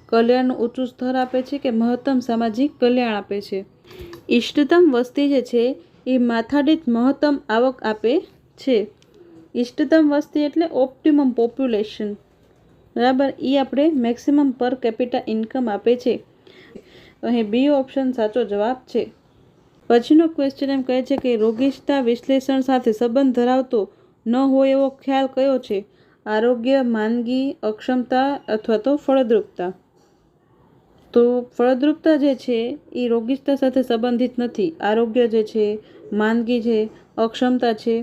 કલ્યાણનું ઊંચું સ્તર આપે છે કે મહત્તમ સામાજિક કલ્યાણ આપે છે? ઇષ્ટતમ વસ્તી જે છે એ માથાદીઠ મહત્તમ આવક આપે છે. ઇષ્ટતમ વસ્તી એટલે ઓપ્ટિમમ પોપ્યુલેશન, બરાબર. એ આપણે મેક્સિમમ પર કેપિટા ઇન્કમ આપે છે. અહીં બી ઓપ્શન સાચો જવાબ છે. પછીનો ક્વેશ્ચન એમ કહે છે કે રોગિષ્ટતા વિશ્લેષણ સાથે સંબંધ ધરાવતો ન હોય એવો ખ્યાલ કયો છે? આરોગ્ય, માંદગી, અક્ષમતા અથવા તો ફળદ્રુપતા. તો ફળદ્રુપતા જે છે એ રોગિષ્ટતા સાથે સંબંધિત નથી. આરોગ્ય જે છે, માંદગી છે, અક્ષમતા છે,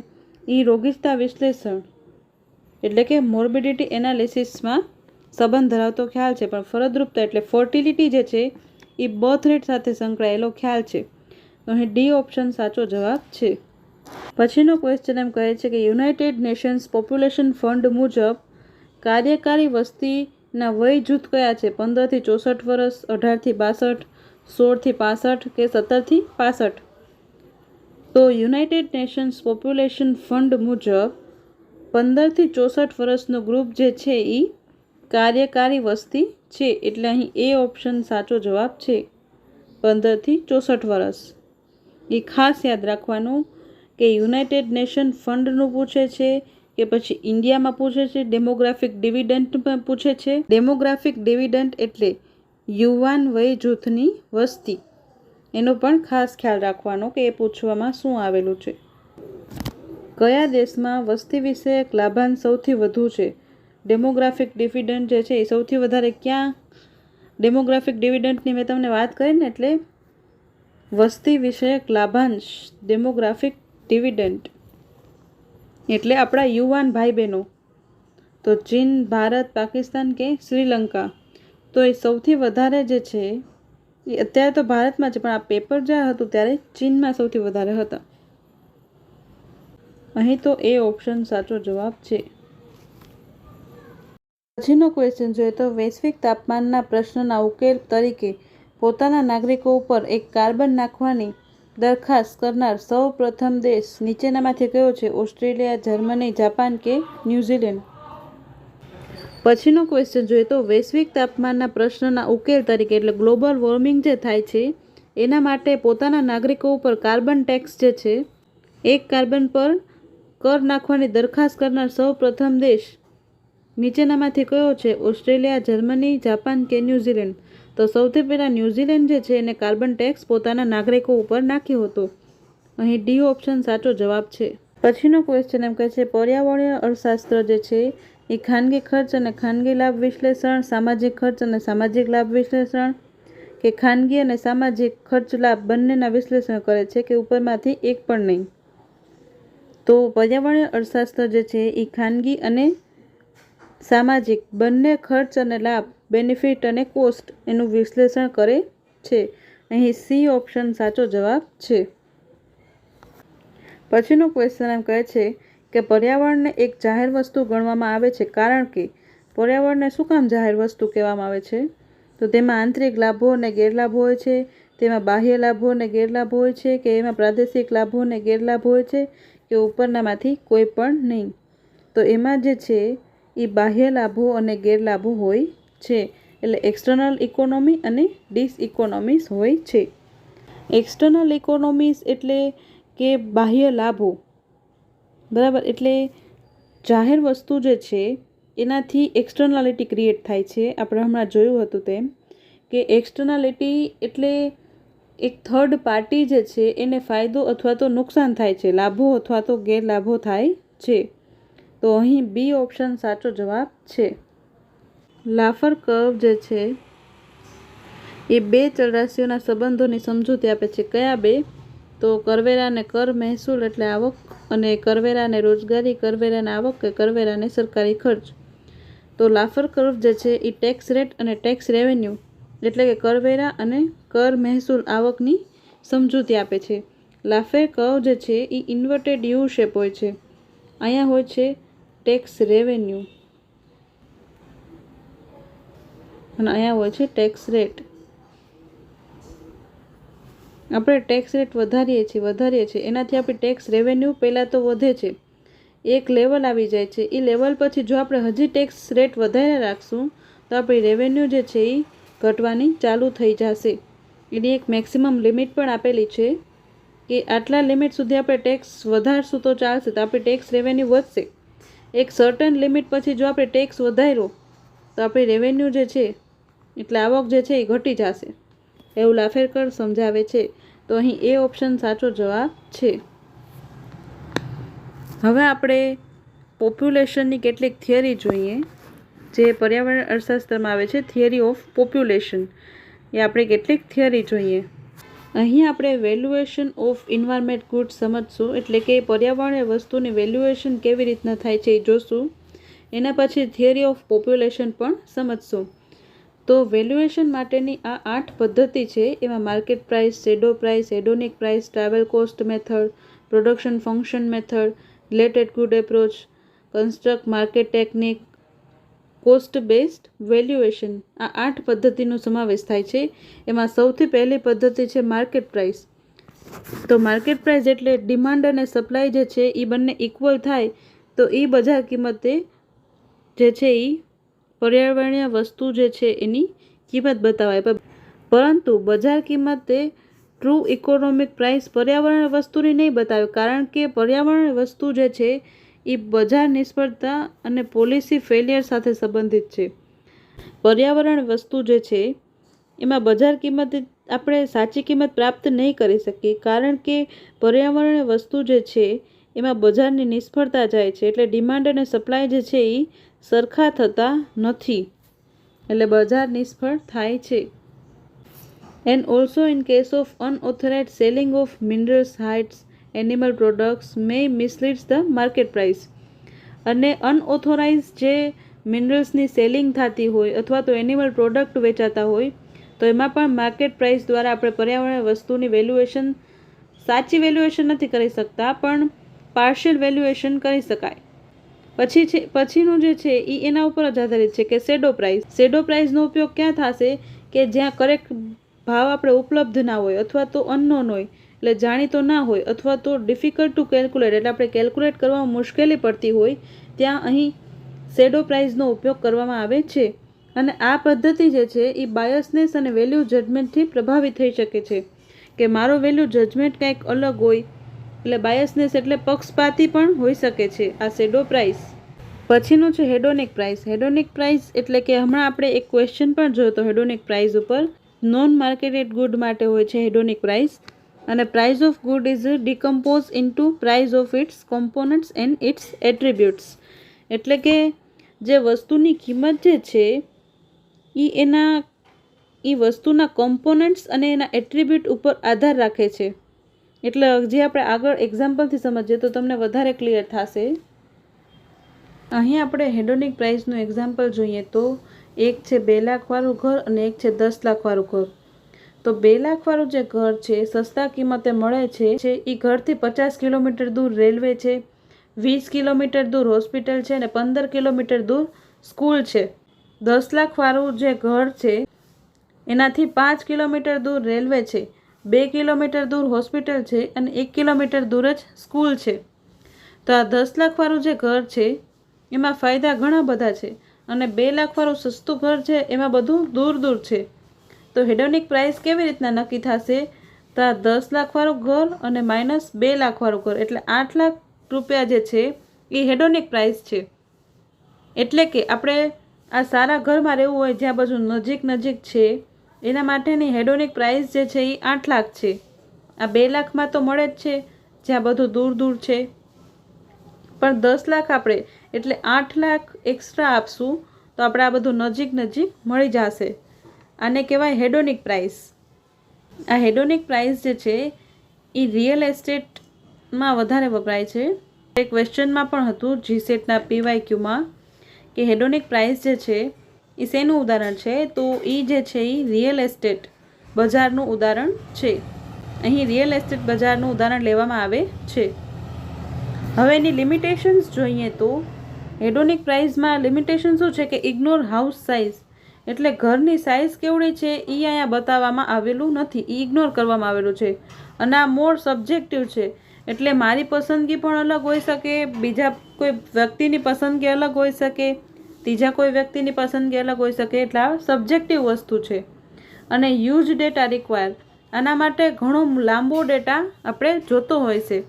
એ રોગિષ્ટતા વિશ્લેષણ એટલે કે મોર્બિડિટી એનાલિસિસમાં સંબંધ ધરાવતો ખ્યાલ છે. પણ ફળદ્રુપતા એટલે ફર્ટિલિટી જે છે એ બર્થ રેટ સાથે સંકળાયેલો ખ્યાલ છે. તો અહીં ડી ઓપ્શન સાચો જવાબ છે. પછીનો ક્વેશ્ચન એમ કહે છે કે યુનાઇટેડ નેશન્સ પોપ્યુલેશન ફંડ મુજબ કાર્યકારી વસ્તીના વય જૂથ કયા છે? 15 થી 64 વર્ષ, 18 થી 62, 16 થી 65 કે 17 થી 65? તો યુનાઇટેડ નેશન્સ પોપ્યુલેશન ફંડ મુજબ 15 થી 64 વર્ષનો ગ્રુપ જે છે એ કાર્યકારી વસ્તી છે. એટલે અહીં એ ઓપ્શન સાચો જવાબ છે, 15 થી 64 વર્ષ. એ ખાસ યાદ રાખવાનું કે યુનાઇટેડ નેશન ફંડનું પૂછે છે કે પછી ઇન્ડિયામાં પૂછે છે, ડેમોગ્રાફિક ડિવિડન્ડમાં પૂછે છે. ડેમોગ્રાફિક ડિવિડન્ડ એટલે યુવાન વય જૂથની વસ્તી. એનો પણ ખાસ ખ્યાલ રાખવાનો કે એ પૂછવામાં શું આવેલું છે. કયા દેશમાં વસ્તી વિષયક લાભાંશ સૌથી વધુ છે? ડેમોગ્રાફિક ડિવિડન્ડ જે છે એ સૌથી વધારે ક્યાં? ડેમોગ્રાફિક ડિવિડન્ડની મેં તમને વાત કરી ને, એટલે વસ્તી વિષયક લાભાંશ, ડેમોગ્રાફિક ડિવિડન્ડ એટલે આપણા યુવાન ભાઈ બહેનો. તો ચીન, ભારત, પાકિસ્તાન કે શ્રીલંકા? તો એ સૌથી વધારે જે છે એ અત્યારે તો ભારતમાં છે, પણ આ પેપર જ્યાં હતું ત્યારે ચીનમાં સૌથી વધારે હતા. અહીં તો એ ઓપ્શન સાચો જવાબ છે. પછીનો ક્વેશ્ચન જોઈએ તો વૈશ્વિક તાપમાનના પ્રશ્નના ઉકેલ તરીકે પોતાના નાગરિકો ઉપર એક કાર્બન નાખવાની દરખાસ્ત કરનાર સૌ પ્રથમ દેશ નીચેનામાંથી કયો છે? ઓસ્ટ્રેલિયા, જર્મની, જાપાન કે ન્યૂઝીલેન્ડ? પછીનો ક્વેશ્ચન જોઈએ તો વૈશ્વિક તાપમાનના પ્રશ્નના ઉકેલ તરીકે એટલે ગ્લોબલ વોર્મિંગ જે થાય છે એના માટે પોતાના નાગરિકો ઉપર કાર્બન ટેક્સ જે છે, એક કાર્બન પર કર નાખવાની દરખાસ્ત કરનાર સૌ પ્રથમ દેશ નીચેનામાંથી કયો છે? ઓસ્ટ્રેલિયા, જર્મની, જાપાન કે ન્યૂઝીલેન્ડ? તો સૌથી પહેલાં ન્યૂઝીલેન્ડ જે છે એને કાર્બન ટેક્સ પોતાના નાગરિકો ઉપર નાખ્યો હતો. અહીં ડી ઓપ્શન સાચો જવાબ છે. પછીનો ક્વેશ્ચન એમ કહે છે પર્યાવરણીય અર્થશાસ્ત્ર જે છે એ ખાનગી ખર્ચ અને ખાનગી લાભ વિશ્લેષણ, સામાજિક ખર્ચ અને સામાજિક લાભ વિશ્લેષણ કે ખાનગી અને સામાજિક ખર્ચ લાભ બંનેના વિશ્લેષણ કરે છે કે ઉપરમાંથી એક પણ નહીં? તો પર્યાવરણીય અર્થશાસ્ત્ર જે છે એ ખાનગી અને સામાજિક બંને ખર્ચ અને લાભ, બેનિફિટ અને કોસ્ટ એનું વિશ્લેષણ કરે છે. અહીં સી ઓપ્શન સાચો જવાબ છે. પછીનો ક્વેશ્ચન એમ કહે છે કે પર્યાવરણને એક જાહેર વસ્તુ ગણવામાં આવે છે કારણ કે પર્યાવરણને શું કામ જાહેર વસ્તુ કહેવામાં આવે છે? તો તેમાં આંતરિક લાભો અને ગેરલાભો હોય છે, તેમાં બાહ્ય લાભો અને ગેરલાભો હોય છે કે એમાં પ્રાદેશિક લાભો અને ગેરલાભ હોય છે કે ઉપરનામાંથી કોઈ પણ નહીં? તો એમાં જે છે એ બાહ્ય લાભો અને ગેરલાભો હોય છે. એટલે એક્સટર્નલ ઇકોનોમી અને ડિસઇકોનોમીસ હોય છે. એક્સટર્નલ ઇકોનોમીસ એટલે કે બાહ્ય લાભો, બરાબર. એટલે જાહેર વસ્તુ જે છે એનાથી એક્સટર્નાલિટી ક્રિએટ થાય છે. આપણે હમણાં જોયું હતું તેમ કે એક્સટર્નાલિટી એટલે એક થર્ડ પાર્ટી જે છે એને ફાયદો અથવા તો નુકસાન થાય છે, લાભો અથવા તો ગેરલાભો થાય છે. તો અહીં બી ઓપ્શન સાચો જવાબ છે. લાફર કર્વ જે છે એ બે ચલરાશિઓના સંબંધોની સમજૂતી આપે છે. કયા બે? તો કરવેરાને કર મહેસૂલ એટલે આવક, અને કરવેરાને રોજગારી, કરવેરાને આવક કે કરવેરાને સરકારી ખર્ચ. તો લાફર કર્વ જે છે એ ટેક્સ રેટ અને ટેક્સ રેવન્યુ એટલે કે કરવેરા અને કર મહેસૂલ આવકની સમજૂતી આપે છે. લાફર કર્વ જે છે એ ઇન્વર્ટેડ યુ શેપ હોય છે. અહીંયા હોય છે ટેક્સ રેવન્યુ અને અહીંયા હોય છે ટેક્સ રેટ. આપણે ટેક્સ રેટ વધારીએ છીએ એનાથી આપણી ટેક્સ રેવન્યુ પહેલાં તો વધે છે. એક લેવલ આવી જાય છે. એ લેવલ પછી જો આપણે હજી ટેક્સ રેટ વધારે રાખશું તો આપણી રેવન્યુ જે છે એ ઘટવાની ચાલુ થઈ જશે. એની એક મેક્સિમમ લિમિટ પણ આપેલી છે કે આટલા લિમિટ સુધી આપણે ટેક્સ વધારશું તો ચાલશે, તો આપણી ટેક્સ રેવન્યુ વધશે. એક સર્ટન લિમિટ પછી જો આપણે ટેક્સ વધાર્યો તો આપણી રેવન્યુ જે છે એટલે આવક જે છે એ ઘટી જશે, એવું લાફેરકર સમજાવે છે. તો અહીં એ ઓપ્શન સાચો જવાબ છે. હવે આપણે પોપ્યુલેશનની કેટલીક થિયરી જોઈએ જે પર્યાવરણ અર્થશાસ્ત્રમાં આવે છે, થિયરી ઓફ પોપ્યુલેશન. એ આપણે કેટલીક થિયરી જોઈએ. અહીં આપણે વેલ્યુએશન ઓફ ઇન્વાયરમેન્ટ ગુડ સમજશું, એટલે કે પર્યાવરણીય વસ્તુની વેલ્યુએશન કેવી રીતના થાય છે એ જોશું. એના પછી થિયરી ઓફ પોપ્યુલેશન પણ સમજશું. તો વેલ્યુએશન માટેની આ 8 પદ્ધતિ છે. એમાં market price, shadow price, hedonic price, travel cost method, production function method, related good approach, construct market technique, cost based valuation, આ 8 પદ્ધતિનો સમાવેશ થાય છે. એમાં સૌથી પહેલી પદ્ધતિ છે માર્કેટ પ્રાઇસ. તો માર્કેટ પ્રાઇસ એટલે ડિમાન્ડ અને સપ્લાય જે છે એ બંને ઇક્વલ થાય તો એ બજાર કિંમતે જે છે એ પર્યાવરણીય વસ્તુ જે છે એની કિંમત બતાવાય. પરંતુ બજાર કિંમતે ટ્રુ ઇકોનોમિક પ્રાઇસ પર્યાવરણીય વસ્તુની નહીં બતાવે, કારણ કે પર્યાવરણીય વસ્તુ જે છે એ બજાર નિષ્ફળતા અને પોલિસી ફેલિયર સાથે સંબંધિત છે. પર્યાવરણ વસ્તુ જે છે એમાં બજાર કિંમતે આપણે સાચી કિંમત પ્રાપ્ત નહીં કરી શકીએ, કારણ કે પર્યાવરણીય વસ્તુ જે છે એમાં બજારની નિષ્ફળતા જાય છે. એટલે ડિમાન્ડ અને સપ્લાય જે છે એ સરખા થતા નથી, એટલે બજાર નિષ્ફળ થાય છે. And also in case of unauthorised selling of minerals, heights, animal products may misleads the market price. અને અનઓથોરાઇઝ જે મિનરલ્સની સેલિંગ થતી હોય અથવા તો એનિમલ પ્રોડક્ટ વેચાતા હોય તો એમાં પણ માર્કેટ પ્રાઇસ દ્વારા આપણે પર્યાવરણ વસ્તુની વેલ્યુએશન, સાચી વેલ્યુએશન નથી કરી શકતા પણ પાર્શિયલ વેલ્યુએશન કરી શકાય. પછીનું જે છે એ એના ઉપર જ આધારિત છે કે શેડો પ્રાઇસ. શેડો પ્રાઇસનો ઉપયોગ ક્યાં થશે કે જ્યાં કરેક્ટ ભાવ આપણે ઉપલબ્ધ ના હોય અથવા તો અનનોન હોય, એટલે જાણીતો ના હોય અથવા તો ડિફિકલ્ટ ટુ કેલ્ક્યુલેટ, એટલે આપણે કેલ્ક્યુલેટ કરવામાં મુશ્કેલી પડતી હોય, ત્યાં અહીં શેડો પ્રાઇસનો ઉપયોગ કરવામાં આવે છે. અને આ પદ્ધતિ જે છે એ બાયસનેસ અને વેલ્યુ જજમેન્ટથી પ્રભાવિત થઈ શકે છે કે મારો વેલ્યુ જજમેન્ટ કંઈક અલગ હોય, એટલે બાયસનેસ એટલે પક્ષપાતી પણ હોઈ શકે છે આ શેડો પ્રાઇસ. પછીનું છે હેડોનિક પ્રાઇસ. હેડોનિક પ્રાઇસ એટલે કે હમણાં આપણે એક ક્વેશ્ચન પણ જોયો તો હેડોનિક પ્રાઇસ ઉપર. નોન માર્કેટેડ ગુડ માટે હોય છે હેડોનિક પ્રાઇસ. અને price of good is decompose into price of its components and its attributes. એટલે કે જે વસ્તુની કિંમત જે છે એ વસ્તુના કોમ્પોનન્ટ્સ અને એના એટ્રીબ્યુટ ઉપર આધાર રાખે છે. એટલે જે આપણે આગળ એક્ઝામ્પલથી સમજીએ તો તમને વધારે ક્લિયર થશે. અહીં આપણે હેડોનિક પ્રાઇસનું એક્ઝામ્પલ જોઈએ તો એક છે 2 લાખવાળું ઘર અને એક છે 10 લાખવાળું ઘર. તો 2 લાખવાળું જે ઘર છે સસ્તા કિંમતે મળે છે એ ઘરથી 50 કિલોમીટર દૂર રેલવે છે, 20 કિલોમીટર દૂર હોસ્પિટલ છે અને 15 કિલોમીટર દૂર સ્કૂલ છે. 10 લાખવાળું જે ઘર છે એનાથી 5 કિલોમીટર દૂર રેલવે છે, 2 કિલોમીટર દૂર હોસ્પિટલ છે અને 1 કિલોમીટર દૂર જ સ્કૂલ છે. તો આ 10 લાખવાળું જે ઘર છે એમાં ફાયદા ઘણા બધા છે અને 2 લાખવાળું સસ્તું ઘર છે એમાં બધું દૂર દૂર છે. તો હેડોનિક પ્રાઇસ કેવી રીતના નક્કી થશે? તો આ 10 લાખવાળું ઘર અને માઇનસ 2 લાખવાળું ઘર એટલે 8 લાખ રૂપિયા જે છે એ હેડોનિક પ્રાઇસ છે. એટલે કે આપણે આ સારા ઘરમાં રહેવું હોય જ્યાં બધું નજીક નજીક છે એના માટેની હેડોનિક પ્રાઇસ જે છે એ 8 લાખ છે. આ 2 લાખમાં તો મળે જ છે જ્યાં બધું દૂર દૂર છે, પણ 10 લાખ આપણે એટલે 8 લાખ એક્સ્ટ્રા આપશું તો આપણે આ બધું નજીક નજીક મળી જશે. આને કહેવાય હેડોનિક પ્રાઇસ. આ હેડોનિક પ્રાઇસ જે છે એ રિયલ એસ્ટેટમાં વધારે વપરાય છે. એક ક્વેશ્ચનમાં પણ હતું જીસેટના PYQમાં કે હેડોનિક પ્રાઇસ જે છે એ શેનું ઉદાહરણ છે? તો એ જે છે એ રિયલ એસ્ટેટ બજારનું ઉદાહરણ છે. અહીં રિયલ એસ્ટેટ બજારનું ઉદાહરણ લેવામાં આવે છે. હવે એની લિમિટેશન્સ જોઈએ તો હેડોનિક પ્રાઇસમાં લિમિટેશન શું છે કે ઇગ્નોર હાઉસ સાઇઝ, એટલે ઘરની સાઇઝ કેવડી છે એ અહીંયા બતાવવામાં આવેલું નથી, એ ઇગ્નોર કરવામાં આવેલું છે. અને આ મોર સબ્જેક્ટિવ છે, એટલે મારી પસંદગી પણ અલગ હોઈ શકે, બીજા કોઈ વ્યક્તિની પસંદગી અલગ હોઈ શકે, ત્રીજા કોઈ વ્યક્તિની પસંદગી અલગ હોઈ શકે. એટલે આ સબ્જેક્ટિવ વસ્તુ છે. અને હ્યુજ ડેટા રિક્વાયર, આના માટે ઘણો લાંબો ડેટા આપણે જોતો હોય છે.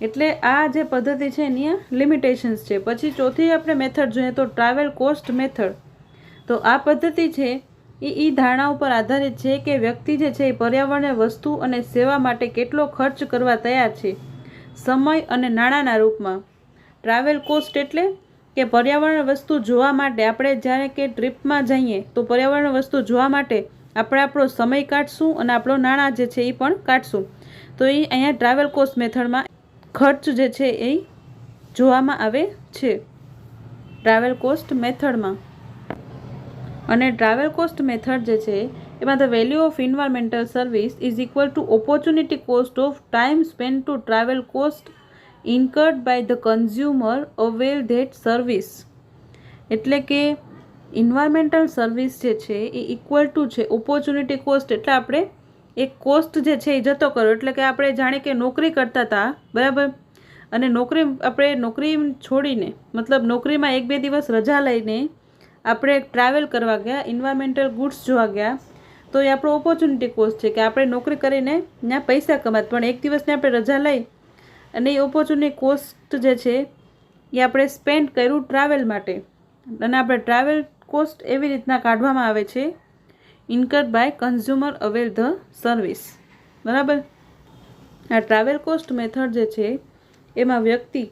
એટલે આ જે પદ્ધતિ છે એની લિમિટેશન્સ છે. પછી ચોથી આપણે મેથડ જોઈએ તો ટ્રાવેલ કોસ્ટ મેથડ. તો આ પદ્ધતિ છે એ ધારણા ઉપર આધારિત છે કે વ્યક્તિ જે છે એ પર્યાવરણીય વસ્તુ અને સેવા માટે કેટલો ખર્ચ કરવા તૈયાર છે, સમય અને નાણાંના રૂપમાં. ટ્રાવેલ કોસ્ટ એટલે કે પર્યાવરણ વસ્તુ જોવા માટે આપણે જ્યારે કે ટ્રીપમાં જઈએ તો પર્યાવરણ વસ્તુ જોવા માટે આપણે આપણો સમય કાઢશું અને આપણો નાણાં જે છે એ પણ કાઢશું. તો એ અહીંયા ટ્રાવેલ કોસ્ટ મેથડમાં ખર્ચ જે છે એ જોવામાં આવે છે ટ્રાવેલ કોસ્ટ મેથડમાં. અને ટ્રાવેલ કોસ્ટ મેથડ જે છે એમાં the value of environmental service is equal to opportunity cost of time spend to travel cost incurred by the consumer avail that service. એટલે કે એન્વાયરમેન્ટલ સર્વિસ જે છે એ ઇક્વલ ટુ છે ઓપોર્ચ્યુનિટી કોસ્ટ. એટલે આપણે એક કોસ્ટ જે છે એ જતો કરો. એટલે કે આપણે જાણે કે નોકરી કરતા હતા, બરાબર, અને આપણે નોકરી છોડીને, મતલબ નોકરીમાં 1-2 દિવસ રજા લઈને આપણે ટ્રાવેલ કરવા ગયા, એન્વાયરમેન્ટલ ગુડ્સ જોવા ગયા, તો એ આપણો ઓપોર્ચ્યુનિટી કોસ્ટ છે કે આપણે નોકરી કરીને ત્યાં પૈસા કમાત, પણ 1 દિવસની આપણે રજા લઈ અને એ ઓપોર્ચ્યુનિટી કોસ્ટ જે છે એ આપણે સ્પેન્ડ કર્યું ટ્રાવેલ માટે. અને આપણે ટ્રાવેલ કોસ્ટ એવી રીતના કાઢવામાં આવે છે incurred by consumer avail the service, બરાબર. આ ટ્રાવેલ કોસ્ટ મેથડ જે છે એમાં વ્યક્તિ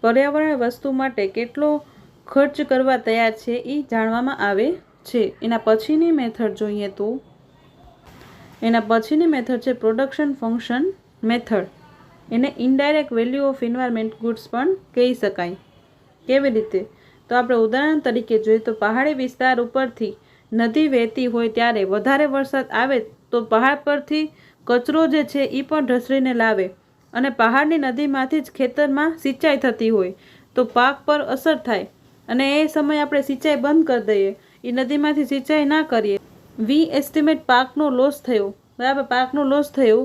પર્યાવરણ વસ્તુ માટે કેટલો ખર્ચ કરવા તૈયાર છે એ જાણવામાં આવે છે. એના પછીની મેથડ જોઈએ તો એના પછીની મેથડ છે પ્રોડક્શન ફંક્શન મેથડ. એને indirect value of environment goods પણ કહી શકાય. કેવી રીતે? તો આપણે ઉદાહરણ તરીકે જોઈએ તો પહાડી વિસ્તાર ઉપરથી નદી વહેતી હોય ત્યારે વધારે વરસાદ આવે તો પહાડ પરથી કચરો જે છે એ પણ ઢસડીને લાવે, અને પહાડની નદીમાંથી જ ખેતરમાં સિંચાઈ થતી હોય તો પાક પર અસર થાય, અને એ સમયે આપણે સિંચાઈ બંધ કરી દઈએ, એ નદીમાંથી સિંચાઈ ના કરીએ, વી એસ્ટિમેટ પાકનો લોસ થયો, બરાબર, પાકનો લોસ થયો.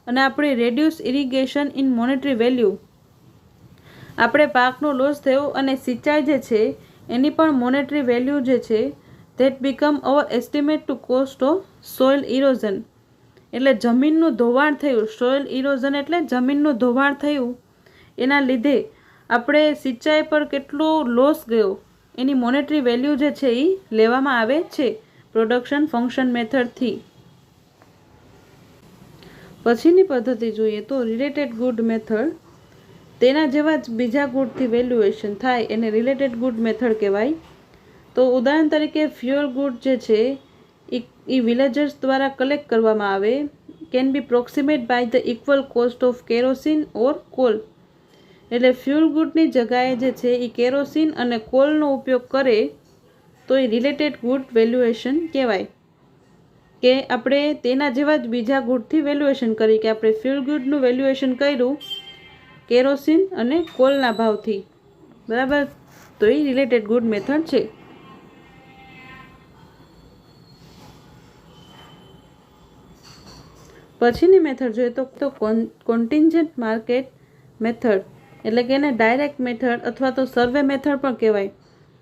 અને આપણી reduce irrigation in monetary value, આપણે પાકનો લોસ થયો અને સિંચાઈ જે છે એની પણ મોનેટરી વેલ્યુ જે છે that become our estimate to cost of soil erosion. એટલે જમીનનું ધોવાણ થયું, સોઇલ ઇરોઝન એટલે જમીનનું ધોવાણ થયું, એના લીધે આપણે સિંચાઈ પર કેટલો લોસ ગયો એની મોનેટરી વેલ્યુ જે છે એ લેવામાં આવે છે પ્રોડક્શન ફંક્શન મેથડથી. પછીની પદ્ધતિ જોઈએ તો રિલેટેડ ગુડ મેથડ. તેના જેવા જ બીજા ગુડથી વેલ્યુએશન થાય એને રિલેટેડ ગુડ મેથડ કહેવાય. તો ઉદાહરણ તરીકે ફ્યુઅલ ગુડ જે છે એ વિલેજર્સ દ્વારા કલેક્ટ કરવામાં આવે, can be proximate by the equal cost of kerosene or coal. એટલે ફ્યુઅલ ગુડની જગ્યાએ જે છે એ કેરોસીન અને કોલનો ઉપયોગ કરે તો એ રિલેટેડ ગુડ વેલ્યુએશન કહેવાય. કે આપણે તેના જેવા જ બીજા ગુડથી વેલ્યુએશન કરી, કે આપણે ફ્યુઅલ ગુડનું વેલ્યુએશન કર્યું કેરોસીન અને કોલના ભાવથી, બરાબર. તો એ રિલેટેડ ગુડ મેથડ છે. પછીની મેથડ જોઈએ તો કોન્ટિન્જન્ટ માર્કેટ મેથડ. એટલે કે એને ડાયરેક્ટ મેથડ અથવા તો સર્વે મેથડ પણ કહેવાય.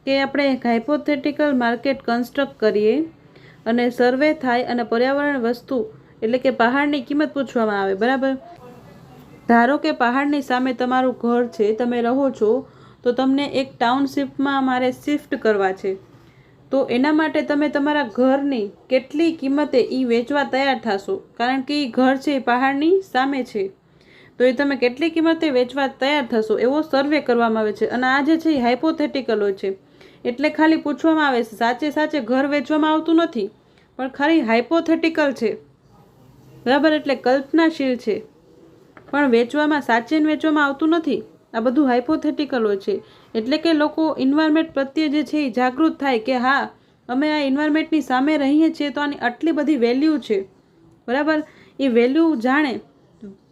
કે આપણે એક હાઇપોથેટિકલ માર્કેટ કન્સ્ટ્રક્ટ કરીએ અને સર્વે થાય અને પર્યાવરણ વસ્તુ એટલે કે પહાડની કિંમત પૂછવામાં આવે, બરાબર. ધારો કે પહાડની સામે તમારું ઘર છે, તમે રહો છો, તો તમને એક ટાઉનશીપમાં મારે શિફ્ટ કરવા છે, તો એના માટે તમે તમારા ઘરની કેટલી કિંમતે એ વેચવા તૈયાર થશો, કારણ કે એ ઘર છે એ પહાડની સામે છે, તો એ તમે કેટલી કિંમતે વેચવા તૈયાર થશો એવો સર્વે કરવામાં આવે છે. અને આ જે છે એ હાઇપોથેટિકલ હોય છે, એટલે ખાલી પૂછવામાં આવે છે, સાચે ઘર વેચવામાં આવતું નથી, પણ ખાલી હાઇપોથેટિકલ છે, બરાબર. એટલે કલ્પનાશીલ છે, પણ વેચવામાં આવતું નથી. આ બધું હાઇપોથેટિકલ હોય છે. એટલે કે લોકો એન્વાયરમેન્ટ પ્રત્યે જે છે એ જાગૃત થાય કે હા, અમે આ એન્વાયરમેન્ટની સામે રહીએ છીએ તો આની આટલી બધી વેલ્યુ છે, બરાબર. એ વેલ્યુ જાણે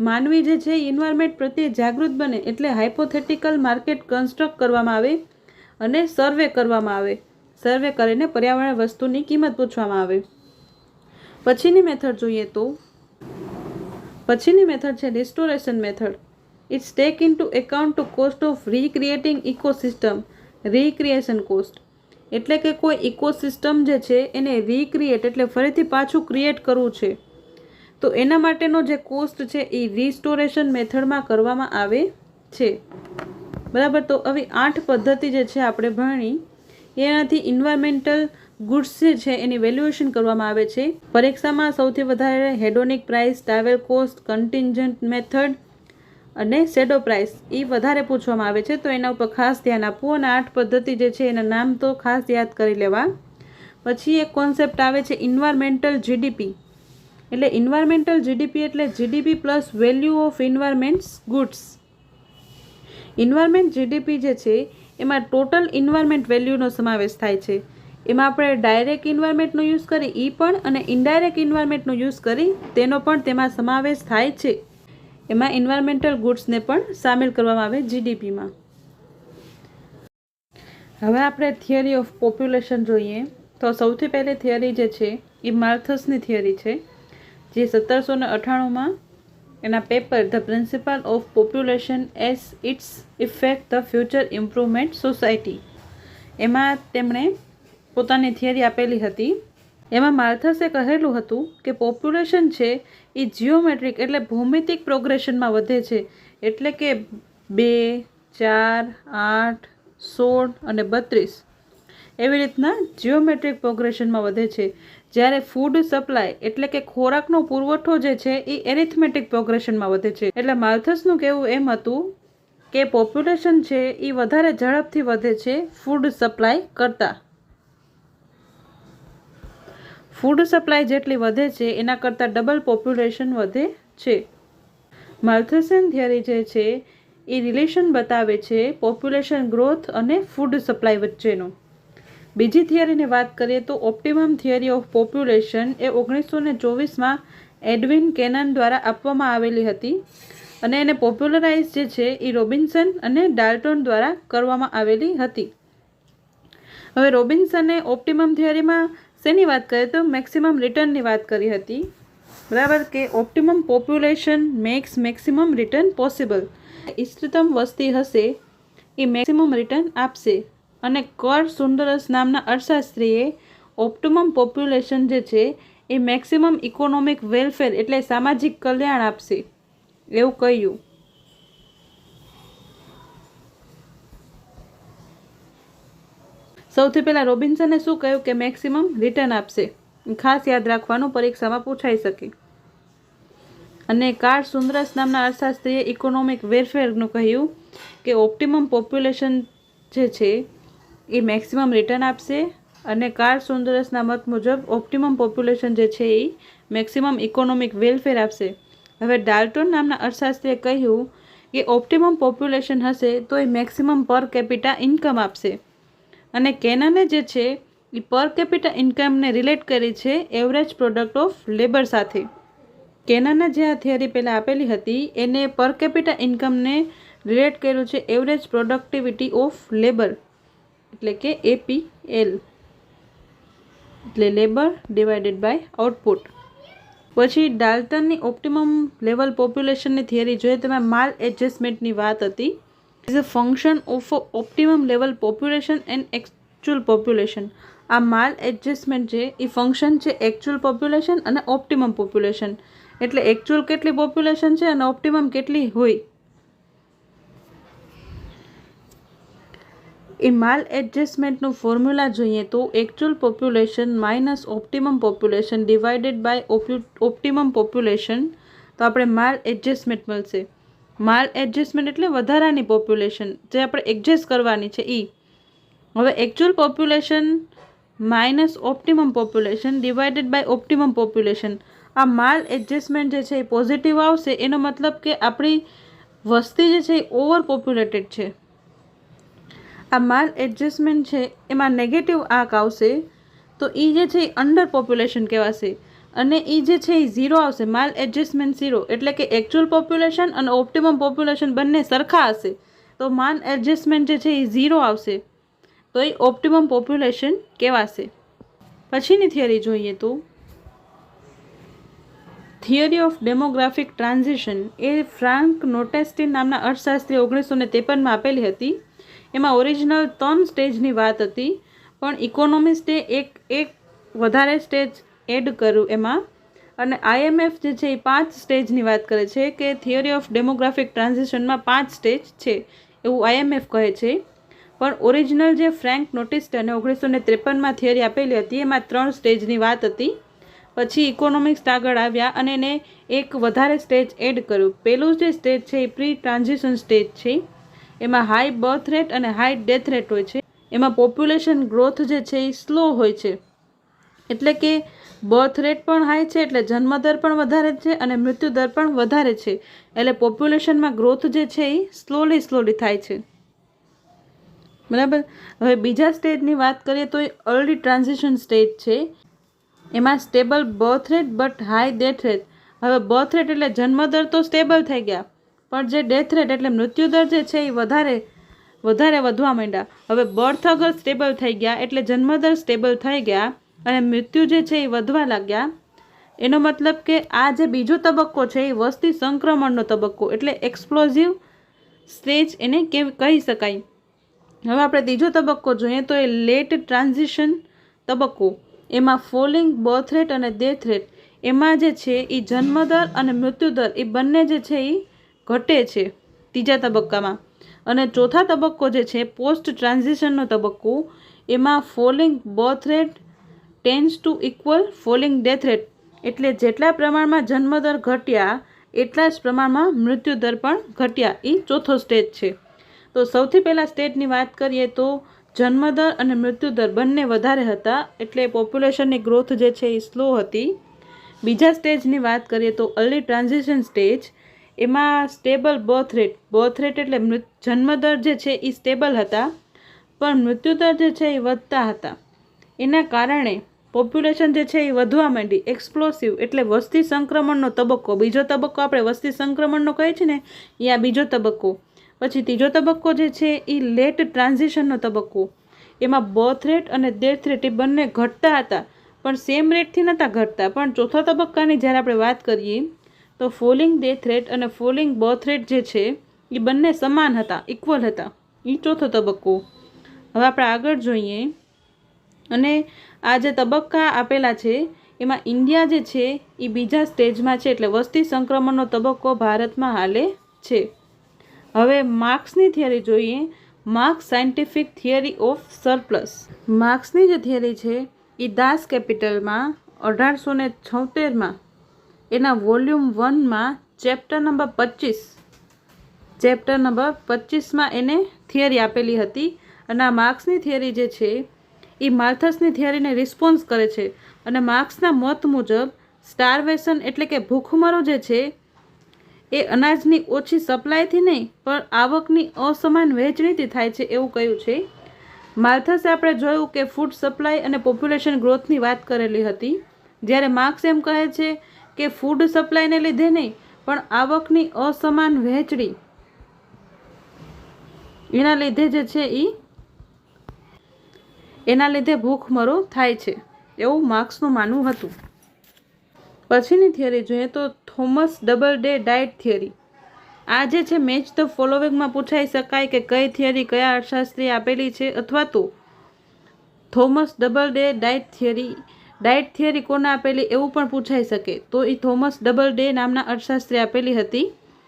માનવી જે છે એ એન્વાયરમેન્ટ પ્રત્યે જાગૃત બને. એટલે હાઇપોથેટિકલ માર્કેટ કન્સ્ટ્રક્ટ કરવામાં આવે અને સર્વે કરવામાં આવે. સર્વે કરીને પર્યાવરણ વસ્તુની કિંમત પૂછવામાં આવે. પછીની મેથડ જોઈએ તો પછીની મેથડ છે restoration method. It's take in to account to cost of recreating ecosystem. Recreation cost એટલે કે કોઈ ઇકોસિસ્ટમ જે છે એને રીક્રિએટ એટલે ફરીથી પાછું ક્રિએટ કરવું છે, તો એના માટેનો જે કોસ્ટ છે એ રિસ્ટોરેશન મેથડમાં કરવામાં આવે છે. બરાબર. તો આવી 8 પદ્ધતિ જે છે આપણે ભણી, એનાથી ઇન્વાયરમેન્ટલ ગુડ્સ જે છે એની વેલ્યુએશન કરવામાં આવે છે. પરીક્ષામાં સૌથી વધારે હેડોનિક price, travel cost, contingent method અને શેડો પ્રાઇસ એ વધારે પૂછવામાં આવે છે, તો એના ઉપર ખાસ ધ્યાન આપવું. અને 8 પદ્ધતિ જે છે એના નામ તો ખાસ યાદ કરી લેવા. પછી એક કોન્સેપ્ટ આવે છે ઇન્વાયરમેન્ટલ જીડીપી. એટલે ઇન્વાયરમેન્ટલ જીડીપી એટલે GDP plus value of environments goods. Environment GDP જે છે એમાં ટોટલ ઇન્વાયરમેન્ટ વેલ્યુનો સમાવેશ થાય છે. એમાં આપણે ડાયરેક્ટ ઇન્વાયરમેન્ટનો યુઝ કરી એ પણ અને ઇનડાયરેક્ટ ઇન્વાયરમેન્ટનો યુઝ કરી તેનો પણ તેમાં સમાવેશ થાય છે. એમાં ઇન્વાયરમેન્ટલ ગુડ્સને પણ સામેલ કરવામાં આવે જીડીપીમાં. હવે આપણે થિયરી ઓફ પોપ્યુલેશન જોઈએ. તો સૌથી પહેલી થિયરી જે છે એ માલ્થસની થિયરી છે, જે 1798માં એના paper the principal of population as its effect the future improvement society, એમાં તેમણે પોતાની થિયરી આપેલી હતી. એમાં માલ્થસે કહેલું હતું કે પોપ્યુલેશન છે એ જીઓમેટ્રિક એટલે ભૌમિતિક પ્રોગ્રેશનમાં વધે છે. એટલે કે 2, 4, 8, 16 અને 32 એવી રીતના જીઓમેટ્રિક પ્રોગ્રેશનમાં વધે છે. જ્યારે ફૂડ સપ્લાય એટલે કે ખોરાકનો પુરવઠો જે છે એ એરિથમેટિક પ્રોગ્રેશનમાં વધે છે. એટલે માલ્થસનું કહેવું એમ હતું કે પોપ્યુલેશન છે એ વધારે ઝડપથી વધે છે ફૂડ સપ્લાય કરતાં. ફૂડ સપ્લાય જેટલી વધે છે એના કરતાં ડબલ પોપ્યુલેશન વધે છે. માલ્થસિયન થિયરી જે છે એ રિલેશન બતાવે છે પોપ્યુલેશન ગ્રોથ અને ફૂડ સપ્લાય વચ્ચેનો. બીજી થિયરીની વાત કરીએ તો ઓપ્ટિમમ થિયરી ઓફ પોપ્યુલેશન એ 1924માં એડવિન કેનન દ્વારા આપવામાં આવેલી હતી અને એને પોપ્યુલરાઇઝ જે છે એ રોબિન્સન અને ડાલ્ટન દ્વારા કરવામાં આવેલી હતી. હવે રોબિન્સને ઓપ્ટિમમ થિયરીમાં શેની વાત કરીએ તો મેક્સિમમ રિટર્નની વાત કરી હતી. બરાબર, કે optimum population max maximum return possible. ઇષ્ટતમ વસ્તી હશે એ મેક્સિમમ રિટર્ન આપશે. અને કર્લ સુન્દરસ નામના અર્થશાસ્ત્રીએ ઓપ્ટિમમ પોપ્યુલેશન જે છે એ મેક્સિમમ ઇકોનોમિક વેલફેર એટલે સામાજિક કલ્યાણ આપશે એવું કહ્યું. સૌથી પહેલાં રોબિન્સને શું કહ્યું કે મેક્સિમમ રિટર્ન આપશે. ખાસ યાદ રાખવાનું, પરીક્ષામાં પૂછાઈ શકે. અને કાર્લ સુન્દરસ નામના અર્થશાસ્ત્રીએ ઇકોનોમિક વેલફેરનું કહ્યું કે ઓપ્ટિમમ પોપ્યુલેશન જે છે એ મેક્સિમમ રિટર્ન આપશે. અને કાર્લ સુન્દરસના મત મુજબ ઓપ્ટિમમ પોપ્યુલેશન જે છે એ મેક્સિમમ ઇકોનોમિક વેલફેર આપશે. હવે ડાલ્ટન નામના અર્થશાસ્ત્રીએ કહ્યું કે ઓપ્ટિમમ પોપ્યુલેશન હશે તો એ મેક્સિમમ પર કેપિટા ઇન્કમ આપશે. અને કેનને જે છે એ પર કેપિટા ઇન્કમને રિલેટ કરી છે એવરેજ પ્રોડક્ટ ઓફ લેબર સાથે. કેનને જે આ થિયરી પહેલાં આપેલી હતી એને પર કેપિટા ઇન્કમને રિલેટ કર્યું છે એવરેજ પ્રોડક્ટિવિટી ઓફ લેબર એટલે કે APL એટલે લેબર ડિવાઇડેડ બાય આઉટપુટ. પછી ડાલ્ટનની ઓપ્ટિમમ લેવલ પોપ્યુલેશનની થિયરી જોઈએ તેમાં માલ એડજસ્ટમેન્ટની વાત હતી. Is a function of optimum level population and actual population. આ માલ એડજસ્ટમેન્ટ છે એ ફંક્શન છે એકચ્યુઅલ પોપ્યુલેશન અને ઓપ્ટિમમ પોપ્યુલેશન. એટલે એકચ્યુઅલ કેટલી પોપ્યુલેશન છે અને ઓપ્ટિમમ કેટલી હોય. એ માલ એડજસ્ટમેન્ટનું ફોર્મ્યુલા જોઈએ તો actual population minus optimum population divided by optimum population. તો આપણે માલ એડજસ્ટમેન્ટ મળશે. માલ એડજસ્ટમેન્ટ એટલે વધારાની પોપ્યુલેશન જે આપણે એડજસ્ટ કરવાની છે એ. હવે actual population minus optimum population divided by optimum population. આ માલ એડજસ્ટમેન્ટ જે છે એ પોઝિટિવ આવશે, એનો મતલબ કે આપણી વસ્તી જે છે એ ઓવર પોપ્યુલેટેડ છે. આ માલ એડજસ્ટમેન્ટ છે એમાં નેગેટિવ આંક આવશે તો એ જે છે એ અંડર પોપ્યુલેશન કહેવાશે. અને એ જે છે એ 0 આવશે, માલ એડજસ્ટમેન્ટ 0 એટલે કે એકચ્યુઅલ પોપ્યુલેશન અને ઓપ્ટિમમ પોપ્યુલેશન બંને સરખા હશે તો માલ એડજસ્ટમેન્ટ જે છે એ 0 આવશે તો એ ઓપ્ટિમમ પોપ્યુલેશન કહેવાશે. પછીની થિયરી જોઈએ તો થિયરી ઓફ ડેમોગ્રાફિક ટ્રાન્ઝિશન એ ફ્રાન્ક નોટેસ્ટીન નામના અર્થશાસ્ત્રી 1953માં આપેલી હતી. એમાં ઓરિજિનલ 3 સ્ટેજની વાત હતી, પણ ઇકોનોમિસ્ટે એક વધારે સ્ટેજ એડ કર્યું એમાં. અને IMF જે છે એ 5 સ્ટેજની વાત કરે છે કે થિયરી ઓફ ડેમોગ્રાફિક ટ્રાન્ઝિશનમાં 5 સ્ટેજ છે એવું IMF કહે છે. પણ ઓરિજિનલ જે ફ્રેન્ક નોટેસ્ટીને 1953માં થિયરી આપેલી હતી એમાં 3 સ્ટેજની વાત હતી. પછી ઇકોનોમિક્સ આગળ આવ્યા અને એને એક વધારે સ્ટેજ એડ કર્યું. પહેલું જે સ્ટેજ છે એ પ્રી ટ્રાન્ઝિશન સ્ટેજ છે. એમાં હાઈ બર્થ રેટ અને હાઈ ડેથ રેટ હોય છે. એમાં પોપ્યુલેશન ગ્રોથ જે છે એ સ્લો હોય છે, એટલે કે બર્થ રેટ પણ હાઈ છે એટલે જન્મદર પણ વધારે છે અને મૃત્યુદર પણ વધારે છે, એટલે પોપ્યુલેશનમાં ગ્રોથ જે છે એ સ્લોલી થાય છે. બરાબર. હવે બીજા સ્ટેજની વાત કરીએ તો એ અર્લી ટ્રાન્ઝિશન સ્ટેજ છે. એમાં stable birth rate but high death rate. હવે બર્થ રેટ એટલે જન્મદર તો સ્ટેબલ થઈ ગયા, પણ જે ડેથ રેટ એટલે મૃત્યુદર જે છે એ વધારે વધવા માંડ્યા. હવે બર્થ અગર સ્ટેબલ થઈ ગયા એટલે જન્મદર સ્ટેબલ થઈ ગયા અને મૃત્યુ જે છે એ વધવા લાગ્યા. એનો મતલબ કે આ જે બીજો તબક્કો છે એ વસ્તી સંક્રમણનો તબક્કો એટલે એક્સપ્લોઝિવ સ્ટેજ એને કહી શકાય. હવે આપણે ત્રીજો તબક્કો જોઈએ તો એ લેટ ટ્રાન્ઝિશન તબક્કો. એમાં ફોલિંગ બર્થ રેટ અને ડેથ રેટ, એમાં જે છે એ જન્મદર અને મૃત્યુદર એ બંને જે છે એ ઘટે છે ત્રીજા તબક્કામાં. અને ચોથા તબક્કો જે છે પોસ્ટ ટ્રાન્ઝિશનનો તબક્કો, એમાં falling birth rate tends to equal falling death rate, એટલે જેટલા પ્રમાણમાં જન્મદર ઘટ્યા એટલા જ પ્રમાણમાં મૃત્યુદર પણ ઘટ્યા. એ ચોથો સ્ટેજ છે. તો સૌથી પહેલાં સ્ટેજની વાત કરીએ તો જન્મદર અને મૃત્યુદર બંને વધારે હતા, એટલે પોપ્યુલેશનની ગ્રોથ જે છે એ સ્લો હતી. બીજા સ્ટેજની વાત કરીએ તો અર્લી ટ્રાન્ઝિશન સ્ટેજ. એમાં સ્ટેબલ બર્થ રેટ એટલે જન્મદર જે છે એ સ્ટેબલ હતા, પણ મૃત્યુદર જે છે એ વધતા હતા. એના કારણે પોપ્યુલેશન જે છે એ વધવા માંડી. એક્સપ્લોસિવ એટલે વસ્તી સંક્રમણનો તબક્કો. બીજો તબક્કો આપણે વસ્તી સંક્રમણનો કહીએ છીએ ને, એ આ બીજો તબક્કો. પછી ત્રીજો તબક્કો જે છે એ લેટ ટ્રાન્ઝિશનનો તબક્કો. એમાં બર્થ રેટ અને ડેથ રેટ એ બંને ઘટતા હતા, પણ સેમ રેટથી નહોતા ઘટતા. પણ ચોથા તબક્કાની જ્યારે આપણે વાત કરીએ તો ફોલિંગ ડેથ રેટ અને ફોલિંગ બર્થ રેટ જે છે એ બંને સમાન હતા, ઇક્વલ હતા. એ ચોથો તબક્કો. હવે આપણે આગળ જોઈએ. અને આ જે તબક્કા આપેલા છે એમાં ઇન્ડિયા જે છે એ બીજા સ્ટેજમાં છે, એટલે વસ્તી સંક્રમણનો તબક્કો ભારતમાં હાલે છે. હવે માર્ક્સની થિયરી જોઈએ. Marx scientific theory of surplus. માર્ક્સની જે થિયરી છે એ દાસ કેપિટલમાં 1876માં એના વોલ્યુમ 1માં ચેપ્ટર નંબર 25માં એને થિયરી આપેલી હતી. અને આ માર્ક્સની થિયરી જે છે એ માલ્થસની થિયરીને રિસ્પોન્સ કરે છે. અને માર્ક્સના મત મુજબ સ્ટારવેશન એટલે કે ભૂખમરો જે છે એ અનાજની ઓછી સપ્લાયથી નહીં પણ આવકની અસમાન વહેંચણીથી થાય છે એવું કહ્યું છે. માલ્થસે આપણે જોયું કે ફૂડ સપ્લાય અને પોપ્યુલેશન ગ્રોથની વાત કરેલી હતી, જ્યારે માર્ક્સ એમ કહે છે કે ફૂડ સપ્લાયને લીધે નહીં પણ આવકની અસમાન વહેંચણી એના લીધે ભૂખમરો થાય છે એવું માર્ક્સનું માનવું હતું. પછીની થિયરી જોઈએ તો Thomas double day diet theory. આ જે છે મેચ ધ ફોલોવિંગમાં પૂછાઈ શકાય કે કઈ થિયરી કયા અર્થશાસ્ત્રીએ આપેલી છે, અથવા તો Thomas double day diet theory કોને આપેલી એવું પણ પૂછાઈ શકે. તો એ થોમસ ડબલ ડે નામના અર્થશાસ્ત્રીએ આપેલી હતી.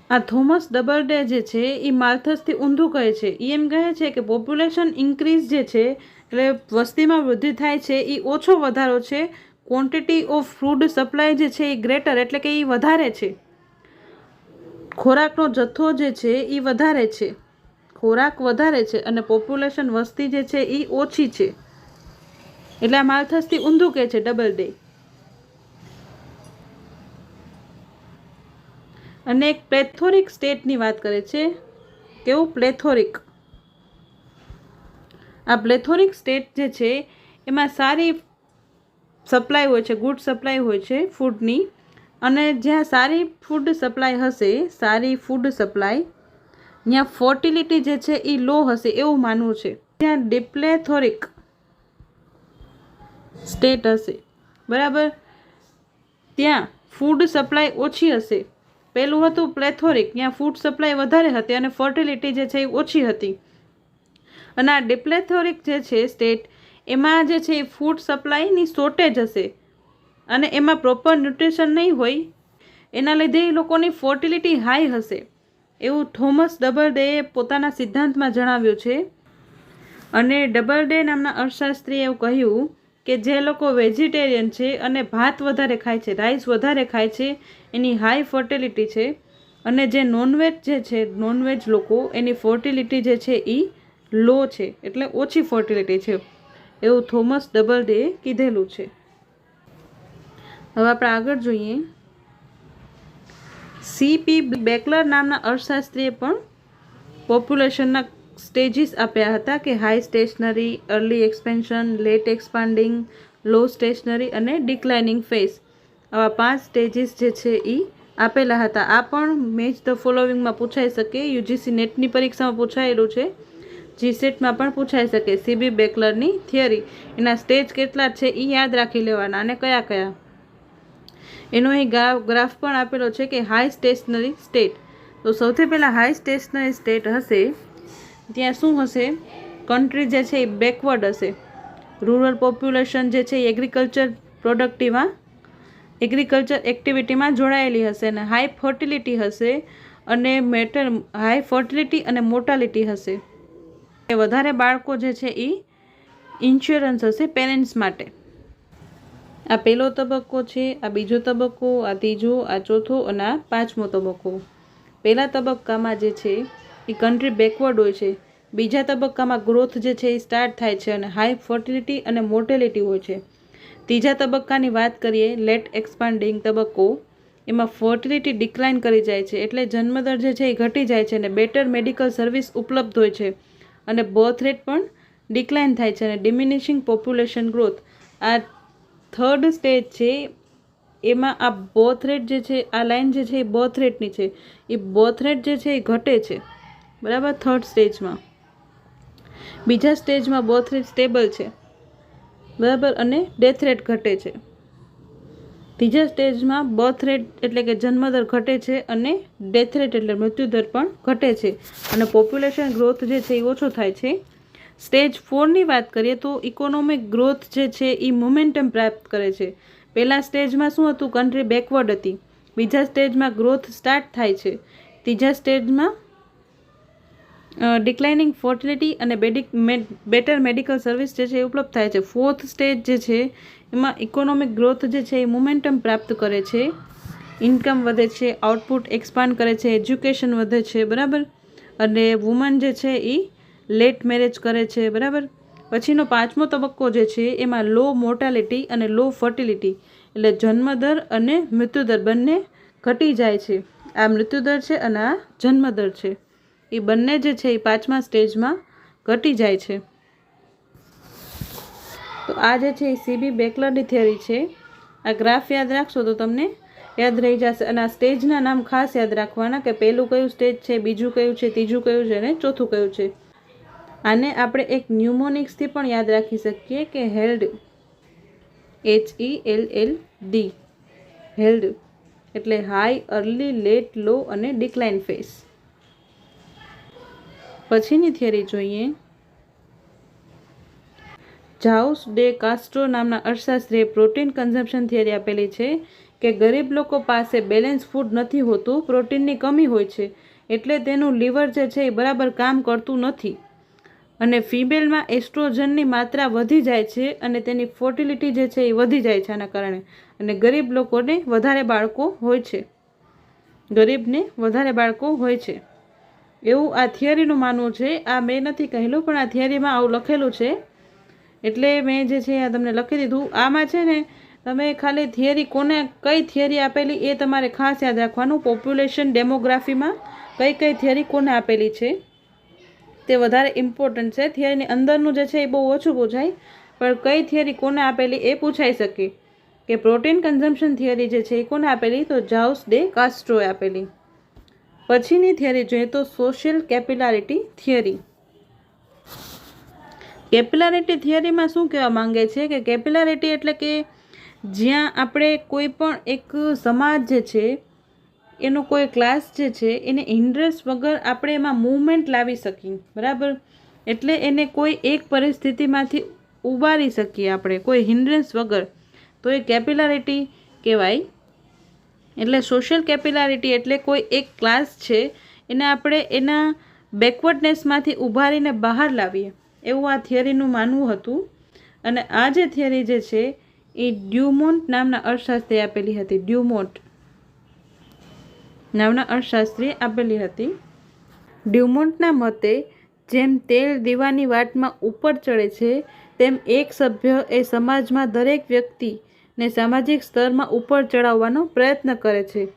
આ થોમસ ડબલ ડે જે છે એ માલ્થસથી ઊંધું કહે છે. એ એમ કહે છે કે પોપ્યુલેશન ઇન્ક્રીઝ જે છે એટલે વસ્તીમાં વૃદ્ધિ થાય છે એ ઓછો વધારો છે. ક્વોન્ટિટી ઓફ ફૂડ સપ્લાય જે છે એ ગ્રેટર એટલે કે એ વધારે છે. ખોરાકનો જથ્થો જે છે એ વધારે છે, ખોરાક વધારે છે અને પોપ્યુલેશન વસ્તી જે છે એ ઓછી છે. એટલે આ માલ્થસથી ઊંધું કહે છે ડબલ ડે. અને એક પ્લેથોરિક સ્ટેટની વાત કરે છે. કેવું? પ્લેથોરિક. આ પ્લેથોરિક સ્ટેટ જે છે એમાં સારી સપ્લાય હોય છે, ગુડ સપ્લાય હોય છે ફૂડની. અને જ્યાં સારી ફૂડ સપ્લાય હશે, ત્યાં ફર્ટિલિટી જે છે એ લો હશે એવું માનવું છે. જ્યાં ડિપ્લેથોરિક સ્ટેટ હશે, બરાબર, ત્યાં ફૂડ સપ્લાય ઓછી હશે. પહેલું હતું પ્લેથોરિક, ત્યાં ફૂડ સપ્લાય વધારે હતી અને ફર્ટિલિટી જે છે એ ઓછી હતી. અને આ ડિપ્લેથોરિક જે છે સ્ટેટ, એમાં જે છે એ ફૂડ સપ્લાયની શોર્ટેજ હશે અને એમાં પ્રોપર ન્યુટ્રિશન નહીં હોય, એના લીધે એ લોકોની ફર્ટિલિટી હાઈ હશે, એવું થોમસ ડબલડેએ પોતાના સિદ્ધાંતમાં જણાવ્યું છે. અને ડબલડે નામના અર્થશાસ્ત્રીએ એવું કહ્યું કે જે લોકો વેજીટેરિયન છે અને ભાત વધારે ખાય છે, રાઈસ વધારે ખાય છે, એની હાઈ ફર્ટિલિટી છે. અને જે નોનવેજ જે છે, નોનવેજ લોકો, એની ફર્ટિલિટી જે છે એ લો છે, એટલે ઓછી ફર્ટિલિટી છે, એવું થોમસ ડબલડેએ કીધેલું છે. હવે આપણે આગળ જોઈએ. CP બેકલર નામના અર્થશાસ્ત્રીએ પણ પોપ્યુલેશનના સ્ટેજીસ આપ્યા હતા કે high stationary, early expansion, late expanding, low stationary અને ડિક્લાઇનિંગ ફેઝ. આવા 5 સ્ટેજીસ જે છે એ આપેલા હતા. આ પણ મેચ ધ ફોલોવિંગમાં પૂછાઈ શકે. UGC નેટની પરીક્ષામાં પૂછાયેલું છે, GSETમાં પણ પૂછાઈ શકે. CB બેકલરની થિયરી, એના સ્ટેજ કેટલા છે એ યાદ રાખી લેવાના અને કયા કયા. એનો અહીં ગ્રાફ પણ આપેલો છે કે હાઈ સ્ટેશનરી સ્ટેટ. તો સૌથી પહેલાં હાઈ સ્ટેશનરી સ્ટેટ હશે, ત્યાં શું હશે? કન્ટ્રી જે છે એ બેકવર્ડ હશે. રૂરલ પોપ્યુલેશન જે છે એ એગ્રીકલ્ચર એક્ટિવિટીમાં જોડાયેલી હશે અને હાઈ ફર્ટિલિટી હશે અને હાઈ ફર્ટિલિટી અને મોર્ટાલિટી હશે. વધારે બાળકો જે છે એ ઇન્સ્યોરન્સ હશે પેરેન્ટ્સ માટે. આ પહેલો તબક્કો છે, આ બીજો તબક્કો, આ ત્રીજો, આ ચોથો અને આ 5મો તબક્કો. પહેલા તબક્કામાં જે છે એ કન્ટ્રી બેકવર્ડ હોય છે. બીજા તબક્કામાં ગ્રોથ જે છે એ સ્ટાર્ટ થાય છે અને હાઈ ફર્ટિલિટી અને મોર્ટેલિટી હોય છે. ત્રીજા તબક્કાની વાત કરીએ, લેટ એક્સપાન્ડિંગ તબક્કો, એમાં ફર્ટિલિટી ડિક્લાઇન કરી જાય છે, એટલે જન્મદર જે છે એ ઘટી જાય છે અને બેટર મેડિકલ સર્વિસ ઉપલબ્ધ હોય છે અને બર્થ રેટ પણ ડિક્લાઇન થાય છે અને ડિમિનિશિંગ પોપ્યુલેશન ગ્રોથ. આ થર્ડ સ્ટેજ છે, એમાં આ બર્થ રેટ જે છે, આ લાઇન જે છે એ બર્થ રેટની છે, એ બર્થ રેટ જે છે એ ઘટે છે, બરાબર, થર્ડ સ્ટેજમાં. બીજા સ્ટેજમાં બર્થ રેટ સ્ટેબલ છે, બરાબર, અને ડેથ રેટ ઘટે છે. ત્રીજા સ્ટેજમાં બર્થ રેટ એટલે કે જન્મદર ઘટે છે અને ડેથ રેટ એટલે મૃત્યુદર પણ ઘટે છે અને પોપ્યુલેશન ગ્રોથ જે છે એ ઓછો થાય છે. સ્ટેજ 4ની વાત કરીએ તો ઇકોનોમિક ગ્રોથ જે છે એ મોમેન્ટમ પ્રાપ્ત કરે છે. પહેલા સ્ટેજમાં શું હતું? કન્ટ્રી બેકવર્ડ હતી. બીજા સ્ટેજમાં ગ્રોથ સ્ટાર્ટ થાય છે. ત્રીજા સ્ટેજમાં ડિક્લાઇનિંગ ફર્ટિલિટી અને બેટર મેડિકલ સર્વિસ જે છે એ ઉપલબ્ધ થાય છે. ફોર્થ સ્ટેજ જે છે એમાં ઇકોનોમિક ગ્રોથ જે છે એ મોમેન્ટમ પ્રાપ્ત કરે છે, ઇન્કમ વધે છે, આઉટપુટ એક્સપાન્ડ કરે છે, એજ્યુકેશન વધે છે, બરાબર, અને વુમન જે છે એ લેટ મેરેજ કરે છે, બરાબર. પછીનો 5મો તબક્કો જે છે એમાં લો મોર્ટાલિટી અને લો ફર્ટિલિટી, એટલે જન્મદર અને મૃત્યુદર બંને ઘટી જાય છે. આ મૃત્યુદર છે અને આ જન્મદર છે, એ બંને જે છે એ 5મા સ્ટેજમાં ઘટી જાય છે. તો આ જે છે એ CB બેકલરની થિયરી છે. આ ગ્રાફ યાદ રાખશો તો તમને યાદ રહી જશે. અને આ સ્ટેજના નામ ખાસ યાદ રાખવાના કે પહેલું કયું સ્ટેજ છે, બીજું કયું છે, ત્રીજું કયું છે અને ચોથું કયું છે. આને આપણે એક ન્યુમોનિક્સથી પણ યાદ રાખી શકીએ કે હેલ્ડ, HELLD, હેલ્ડ એટલે હાઈ, અર્લી, લેટ, લો અને ડિક્લાઇન ફેઝ. પછીની થિયરી જોઈએ. જાઉસ ડે કાસ્ટ્રો નામના અર્થશાસ્ત્રીએ પ્રોટીન કન્ઝમ્પશન થિયરી આપેલી છે કે ગરીબ લોકો પાસે બેલેન્સ ફૂડ નથી હોતું, પ્રોટીનની કમી હોય છે, એટલે તેનું લીવર જે છે એ બરાબર કામ કરતું નથી અને ફિમેલમાં એસ્ટ્રોજનની માત્રા વધી જાય છે અને તેની ફર્ટિલિટી જે છે એ વધી જાય છે આના કારણે. અને ગરીબ લોકોને વધારે બાળકો હોય છે, ગરીબને વધારે બાળકો હોય છે, એવું આ થિયરીનું માનવું છે. આ મેં નથી કહેલું, પણ આ થિયરીમાં આવું લખેલું છે, એટલે મેં જે છે આ તમને લખી દીધું. આમાં છે ને તમે ખાલી થિયરી કોને કઈ થિયરી આપેલી એ તમારે ખાસ યાદ રાખવાનું. પોપ્યુલેશન ડેમોગ્રાફીમાં કઈ કઈ થિયરી કોને આપેલી છે તે વધારે ઇમ્પોર્ટન્ટ છે. થિયરીની અંદરનું જે છે એ બહુ ઓછું પૂછાય, પણ કઈ થિયરી કોને આપેલી એ પૂછાઈ શકે. કે પ્રોટીન કન્ઝમ્પશન થિયરી જે છે એ કોને આપેલી? તો જાઉસ ડે કાસ્ટ્રોએ આપેલી. પછીની થિયરી જોઈએ તો સોશિયલ કેપિલારિટી થિયરી. કેપિલારિટી થિયરીમાં શું કહેવા માંગે છે કે કેપિલારિટી એટલે કે જ્યાં આપણે કોઈ પણ એક સમાજ જે છે એનો કોઈ ક્લાસ જે છે એને ઇન્ટરેસ્ટ વગર આપણે એમાં મૂવમેન્ટ લાવી શકીએ, બરાબર. એટલે એને કોઈ એક પરિસ્થિતિમાંથી ઉબારી શકીએ આપણે કોઈ હિન્ડ્રન્સ વગર, તો એ કેપિલારિટી કહેવાય. એટલે સોશિયલ કેપિલારિટી એટલે કોઈ એક ક્લાસ છે એને આપણે એના બેકવર્ડનેસમાંથી ઉભારીને બહાર લાવીએ, એવું આ થિયરીનું માનવું હતું. અને આ જે થિયરી જે છે એ ડ્યુમોન્ટ નામના અર્થશાસ્ત્રીએ આપેલી હતી. ડ્યુમોન્ટ નામના અર્થશાસ્ત્રીએ આપેલી હતી. ડ્યુમોન્ટના મતે જેમ તેલ દીવાની વાટમાં ઉપર ચડે છે તેમ એક સભ્ય એ સમાજમાં દરેક વ્યક્તિને સામાજિક સ્તરમાં ઉપર ચડાવવાનો પ્રયત્ન કરે છે.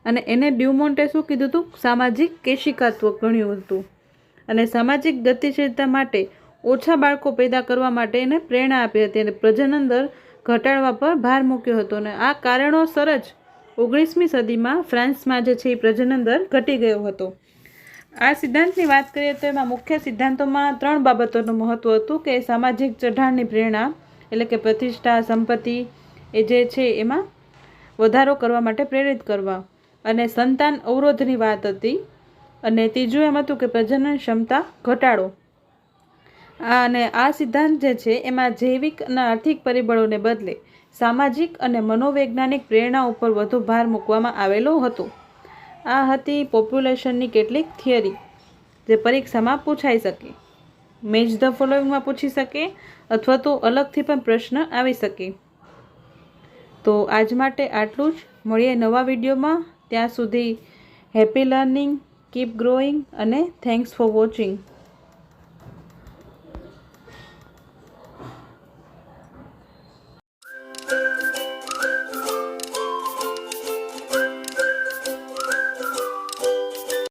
અને એને ડ્યુમોન્ટે શું કીધું હતું? સામાજિક કેશિકાત્વ ગણ્યું હતું. અને સામાજિક ગતિશીલતા માટે ઓછા બાળકો પેદા કરવા માટે એને પ્રેરણા આપી હતી અને પ્રજનન દર ઘટાડવા પર ભાર મૂક્યો હતો. અને આ કારણોસર જ 19મી સદીમાં ફ્રાન્સમાં જે છે એ પ્રજનન દર ઘટી ગયો હતો. આ સિદ્ધાંતની વાત કરીએ તો એમાં મુખ્ય સિદ્ધાંતોમાં 3 બાબતોનું મહત્ત્વ હતું કે સામાજિક ચઢાણની પ્રેરણા એટલે કે પ્રતિષ્ઠા, સંપત્તિ એ જે છે એમાં વધારો કરવા માટે પ્રેરિત કરવા, અને સંતાન અવરોધની વાત હતી. અને ત્રીજું એમ હતું કે પ્રજનન ક્ષમતા ઘટાડો. અને આ સિદ્ધાંત જે છે એમાં જૈવિક અને આર્થિક પરિબળોને બદલે સામાજિક અને મનોવૈજ્ઞાનિક પ્રેરણા ઉપર વધુ ભાર મૂકવામાં આવેલો હતો. આ હતી પોપ્યુલેશનની કેટલીક થિયરી જે પરીક્ષામાં પૂછાઈ શકે. મેચ ધ ફોલોઈંગમાં પૂછી શકે અથવા તો અલગથી પણ પ્રશ્ન આવી શકે. તો આજ માટે આટલું જ. મળીએ નવા વિડીયોમાં. ત્યાં સુધી હેપી લર્નિંગ, કીપ ગ્રોઈંગ અને થેન્ક્સ ફોર વોચિંગ.